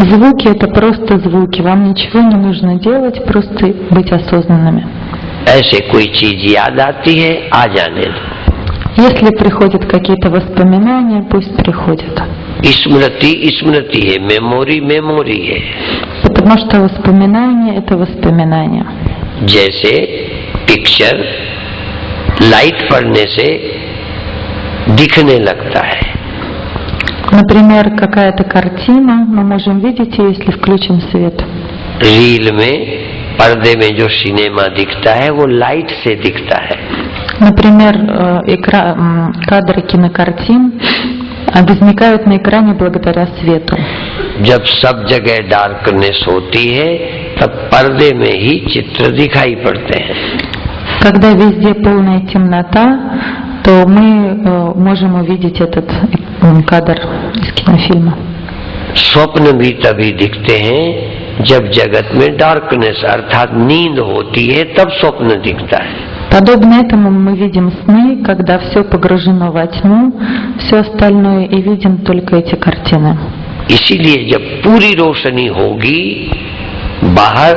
Speaker 4: Звуки — это просто звуки, вам ничего не нужно делать, просто быть осознанными.
Speaker 2: ऐसे कोई चीज याद आती है, आ जाने दो।
Speaker 4: Если приходят какие-то воспоминания, пусть приходят.
Speaker 2: स्मृति है, मेमोरी है।
Speaker 4: Потому что воспоминания — это воспоминания.
Speaker 2: जैसे पिक्चर लाइट पड़ने से दिखने लगता है।
Speaker 4: Например, какая-то картина, мы можем видеть ее, если включим свет.
Speaker 2: रील में पर्दे में जो सिनेमा दिखता है वो लाइट से दिखता है।
Speaker 4: Например, кадры кинокартин возникают на экране благодаря свету.
Speaker 2: जब सब जगह डार्कनेस होती है तब पर्दे में ही चित्र दिखाई पड़ते हैं।
Speaker 4: Когда везде полная темнота, то мы можем увидеть этот кадр из кинофильма.
Speaker 2: स्वप्न भी तभी दिखते हैं जब जगत में डार्कनेस अर्थात नींद होती है, तब स्वप्न दिखता है।
Speaker 4: Подобно этому мы видим сны, когда все погружено во тьму, все остальное, и видим только эти картины.
Speaker 2: इसीलिए जब पूरी रोशनी होगी बाहर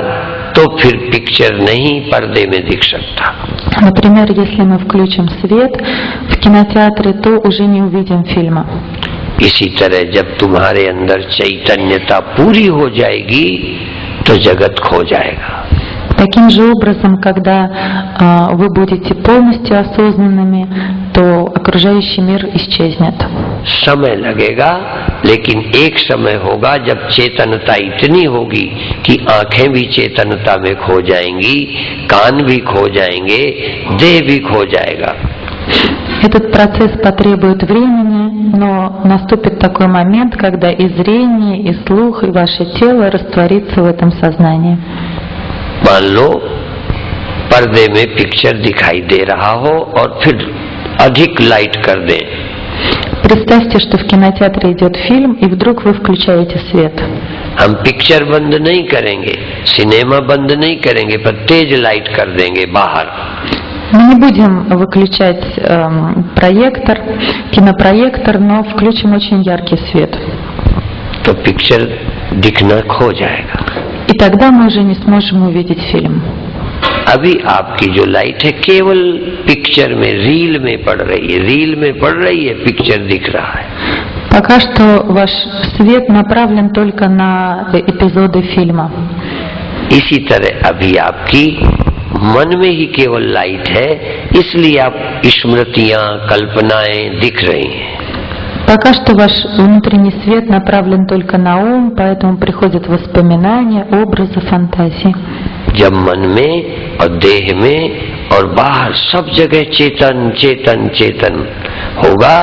Speaker 2: तो फिर पिक्चर नहीं पर्दे में दिख सकता।
Speaker 4: Например, если мы включим свет в кинотеатре, то уже не увидим фильма.
Speaker 2: इसी तरह जब तुम्हारे अंदर चैतन्यता पूरी हो जाएगी तो जगत खो जाएगा।
Speaker 4: Таким же образом, когда вы будете полностью осознанными, то окружающий мир исчезнет.
Speaker 2: समय लगेगा, लेकिन एक समय होगा जब चेतनता इतनी होगी कि आंखें भी चेतनता में खो जाएंगी, कान भी खो जाएंगे, देह भी खो जाएगा।
Speaker 4: Этот процесс потребует времени, но наступит такой момент, когда и зрение, и слух, и ваше тело растворится в этом сознании.
Speaker 2: मान लो पर्दे में पिक्चर दिखाई दे रहा हो और फिर अधिक लाइट कर दें।
Speaker 4: Представьте, что в кинотеатре идет фильм, и вдруг вы включаете свет.
Speaker 2: हम पिक्चर बंद नहीं करेंगे, सिनेमा बंद नहीं करेंगे, पर तेज लाइट कर देंगे बाहर।
Speaker 4: Мы не будем выключать проектор, кинопроектор, но включим очень яркий свет.
Speaker 2: तो पिक्चर दिखना खो जाएगा।
Speaker 4: И тогда мы уже не сможем увидеть фильм.
Speaker 2: अभी आपकी जो लाइट है केवल पिक्चर में, रील में पड़ रही है, रील में पड़ रही है, पिक्चर दिख रहा है।
Speaker 4: Пока что ваш свет направлен только на эпизоды фильма.
Speaker 2: इसी तरह अभी आपकी मन में ही केवल लाइट है, इसलिए आप स्मृतियां, कल्पनाएं दिख रही हैं।
Speaker 4: Пока что ваш внутренний свет направлен только на ум, поэтому приходят воспоминания, образы, фантазии.
Speaker 2: जब मन में और देह में और बाहर सब जगह चेतन चेतन चेतन होगा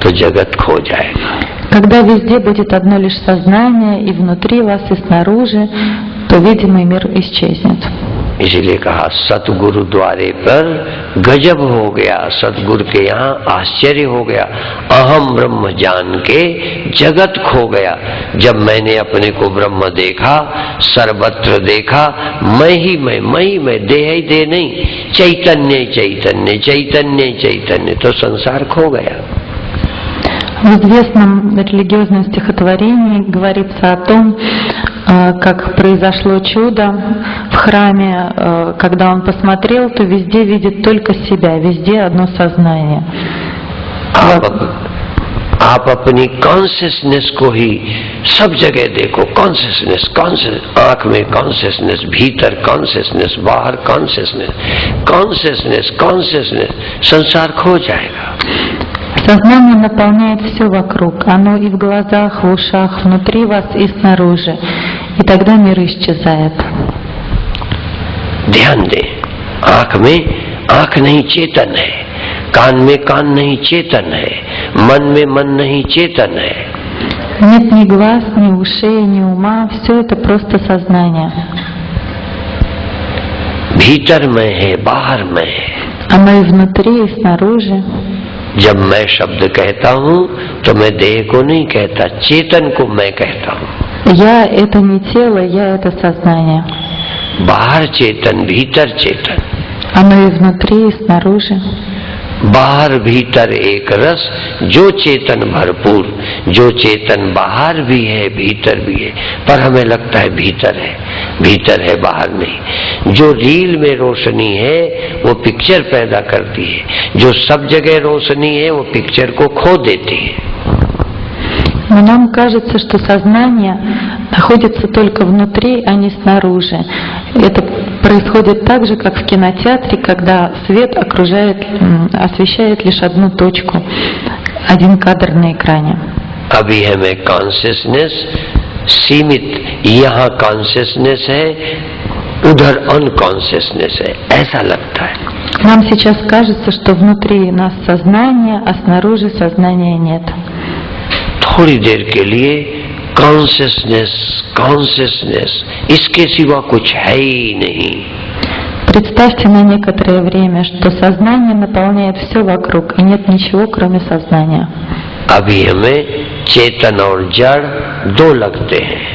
Speaker 2: तो जगत खो जाएगा।
Speaker 4: Когда везде будет одно лишь сознание, и внутри вас, и снаружи, то видимый мир исчезнет.
Speaker 2: इसीलिए कहा सतगुरु द्वारे पर गजब हो गया, सतगुरु के यहाँ आश्चर्य हो गया, अहम ब्रह्म जान के जगत खो गया। जब मैंने अपने को ब्रह्म देखा, सर्वत्र देखा, मैं ही मैं, देह ही देह नहीं, चैतन्य चैतन्य चैतन्य चैतन्य, तो संसार खो गया।
Speaker 4: В известном религиозном стихотворении говорится о том, как произошло чудо в храме. Когда он посмотрел, то везде видит только себя, везде одно сознание.
Speaker 2: आप अपनी कॉन्शियसनेस को ही सब जगह देखो, कॉन्शियसनेस, आंख में कॉन्शियसनेस, भीतर कॉन्शियसनेस, बाहर कॉन्शियसनेस, कॉन्शियसनेस कॉन्शियसनेस, संसार खो जाएगा।
Speaker 4: Сознание наполняет все вокруг, оно и в глазах, в ушах, внутри вас и снаружи, и тогда мир исчезает.
Speaker 2: ध्यान दें, आंख में आंख नहीं चेतन है, कान में कान नहीं चेतन है, मन में मन नहीं चेतन है।
Speaker 4: Нет ни глаз, ни ушей, ни ума, все это просто сознание.
Speaker 2: भीतर में है, बाहर में है।
Speaker 4: Оно и внутри, и снаружи.
Speaker 2: जब मैं शब्द कहता हूँ तो मैं देह को नहीं कहता, चेतन को मैं कहता हूँ।
Speaker 4: Я — это не тело, я — это сознание.
Speaker 2: बाहर चेतन, भीतर चेतन।
Speaker 4: Оно и внутри, и снаружи.
Speaker 2: बाहर भीतर एक रस, जो चेतन भरपूर, जो चेतन बाहर भी है भीतर भी है, पर हमें लगता है भीतर है बाहर नहीं। जो रील में रोशनी है वो पिक्चर पैदा करती है, जो सब जगह रोशनी है वो पिक्चर को खो देती है।
Speaker 4: Но нам кажется, что сознание находится только внутри, а не снаружи. Это происходит так же, как в кинотеатре, когда свет освещает лишь одну точку, один кадр на экране.
Speaker 2: अभी हमें कॉन्शियसनेस सीमित, यहाँ कॉन्शियसनेस है, उधर अनकॉन्शियसनेस है, ऐसा लगता है।
Speaker 4: Нам сейчас кажется, что внутри нас сознание, а снаружи сознания нет.
Speaker 2: थोड़ी देर के लिए कॉन्शियसनेस, इसके सिवा कुछ है ही नहीं।
Speaker 4: Представьте на некоторое время, что сознание наполняет все вокруг, и нет ничего, кроме сознания.
Speaker 2: अभी हमें चेतन और जड़ दो लगते हैं।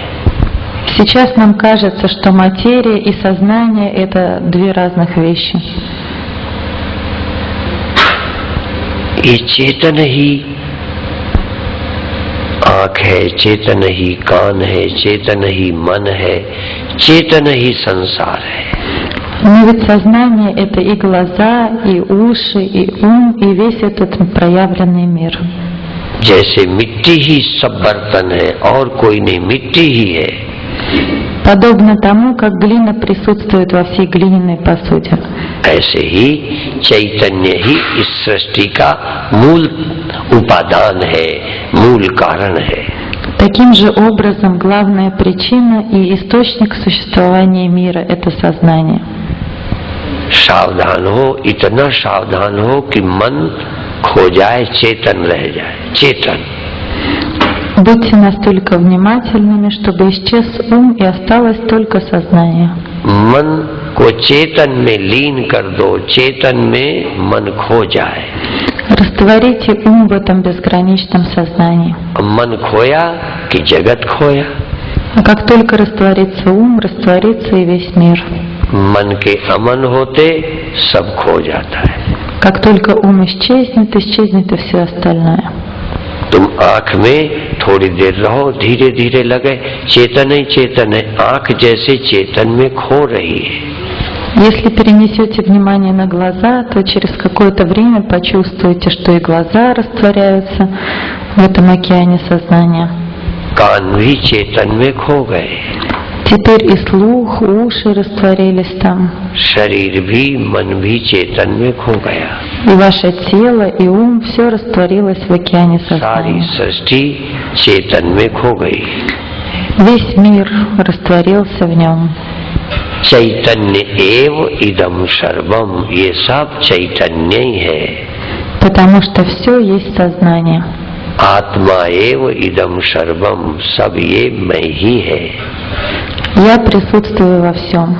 Speaker 4: Сейчас нам кажется, что материя и сознание — это две разных вещи.
Speaker 2: ये चेतन ही आँख है, चेतन ही कान है, चेतन ही मन है, चेतन ही संसार है।
Speaker 4: Но ведь сознание — это и глаза, и уши, и ум, и весь этот проявленный мир.
Speaker 2: जैसे मिट्टी ही सब बर्तन है और कोई नहीं, मिट्टी ही है।
Speaker 4: Подобно тому, как глина присутствует во всей глиняной посуде.
Speaker 2: ऐसे ही चैतन्य ही इस सृष्टि का मूल उपादान है, मूल कारण है।
Speaker 4: Таким же образом, главная причина и источник существования мира — это сознание.
Speaker 2: सावधान हो, इतना सावधान हो कि मन खो जाए, चेतन रह जाए, चेतन।
Speaker 4: Будьте настолько внимательными, чтобы исчез ум и осталось только сознание.
Speaker 2: मन को चेतन में लीन कर दो, चेतन में मन खो जाए।
Speaker 4: Растворите ум в этом безграничном сознании.
Speaker 2: मन खोया कि जगत खोया।
Speaker 4: А как только растворится ум, растворится и весь мир.
Speaker 2: मन के अमन होते सब खो जाता है।
Speaker 4: Как только ум исчезнет, исчезнет и все остальное.
Speaker 2: तुम आंख में थोड़ी देर रहो, धीरे धीरे लगे चेतन ही चेतन है, आंख जैसे चेतन में खो रही है।
Speaker 4: Если перенесете внимание на глаза, то через какое-то время почувствуете, что и глаза растворяются в этом океане сознания.
Speaker 2: कान भी चेतन में खो गए,
Speaker 4: Теперь и слух, уши растворились там,
Speaker 2: शरीर भी मन भी चेतन में खो गया।
Speaker 4: и ваше тело, и ум, все растворилось в океане
Speaker 2: सारी
Speaker 4: сознания.
Speaker 2: सृष्टि चेतन में खो गई।
Speaker 4: Весь мир растворился в нем.
Speaker 2: चैतन्य एव इदम सर्वम, ये सब चैतन्य ही है।
Speaker 4: Потому что все есть сознание.
Speaker 2: आत्मा एव इदम सर्वम, सब ये मैं ही है।
Speaker 4: Я присутствую во всем.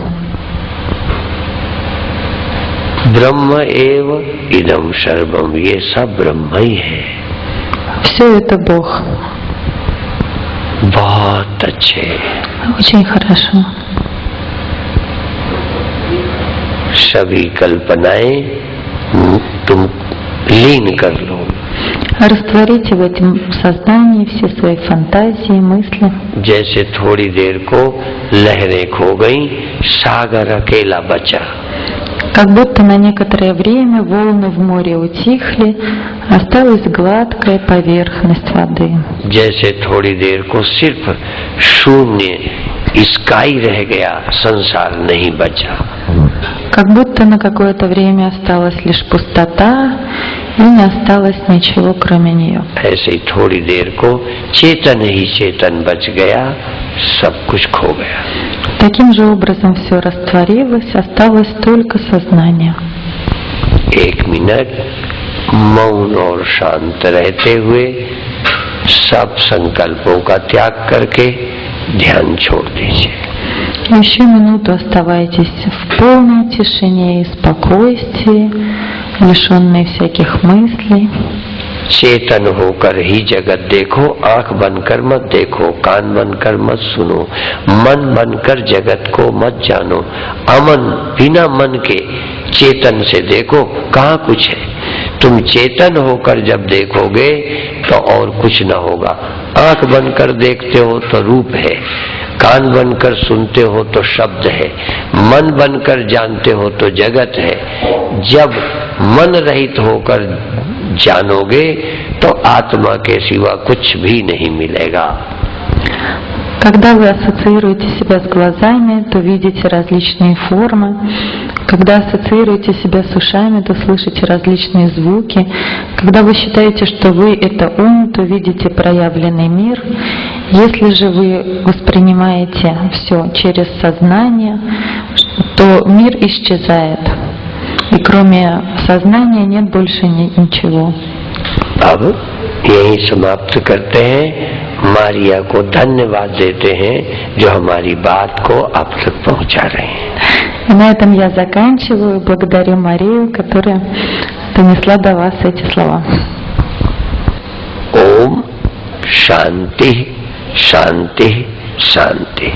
Speaker 2: ब्रह्म एव इदम सर्वम, ये सब ब्रह्म ही है।
Speaker 4: Все это Бог.
Speaker 2: बहुत अच्छे।
Speaker 4: Очень хорошо.
Speaker 2: सभी कल्पनाएं तुम लीन कर लो।
Speaker 4: Растворите в этом сознании все свои фантазии, мысли.
Speaker 2: जैसे थोड़ी देर को लहरें खो गई, सागर अकेला बचा।
Speaker 4: Как будто на некоторое время волны в море утихли, осталась гладкая поверхность воды.
Speaker 2: जैसे थोड़ी देर को सिर्फ शून्य स्काई रह गया, संसार नहीं बचा।
Speaker 4: Как будто на какое-то время осталась лишь пустота, и не осталось ничего кроме нее.
Speaker 2: ऐसे ही थोड़ी देर को चेतन ही चेतन बच गया, सब कुछ खो गया।
Speaker 4: Таким же образом все растворилось, осталось только сознание.
Speaker 2: एक मिनट मौन और शांत रहते हुए सब संकल्पों का त्याग करके ध्यान छोड़ दीजिए।
Speaker 4: Еще минуту оставайтесь в полной тишине и спокойствии, лишенные всяких мыслей.
Speaker 2: चेतन होकर ही जगत देखो, आंख बनकर मत देखो, कान बनकर मत सुनो, मन बनकर जगत को मत जानो। अमन बिना मन के चेतन से देखो, कहाँ कुछ है। तुम चेतन होकर जब देखोगे तो और कुछ न होगा। आंख बनकर देखते हो तो रूप है, कान बनकर सुनते हो तो शब्द है, मन बनकर जानते हो तो जगत है। जब मन रहित होकर जानोगे तो आत्मा के सिवा कुछ भी नहीं मिलेगा।
Speaker 4: Когда вы ассоциируете себя с глазами, то видите различные формы. Когда ассоциируете себя с ушами, то слышите различные звуки. Когда вы считаете, что вы — это ум, то видите проявленный мир. Если же вы воспринимаете все через сознание, то мир исчезает. И кроме сознания нет больше ничего.
Speaker 2: अब यही समाप्त करते हैं। मारिया को धन्यवाद देते हैं जो हमारी बात को आप तक पहुंचा रहे हैं।
Speaker 4: И на этом я заканчиваю. Благодарю Марию, которая донесла до вас эти слова.
Speaker 2: ओम शांति शांति शांति।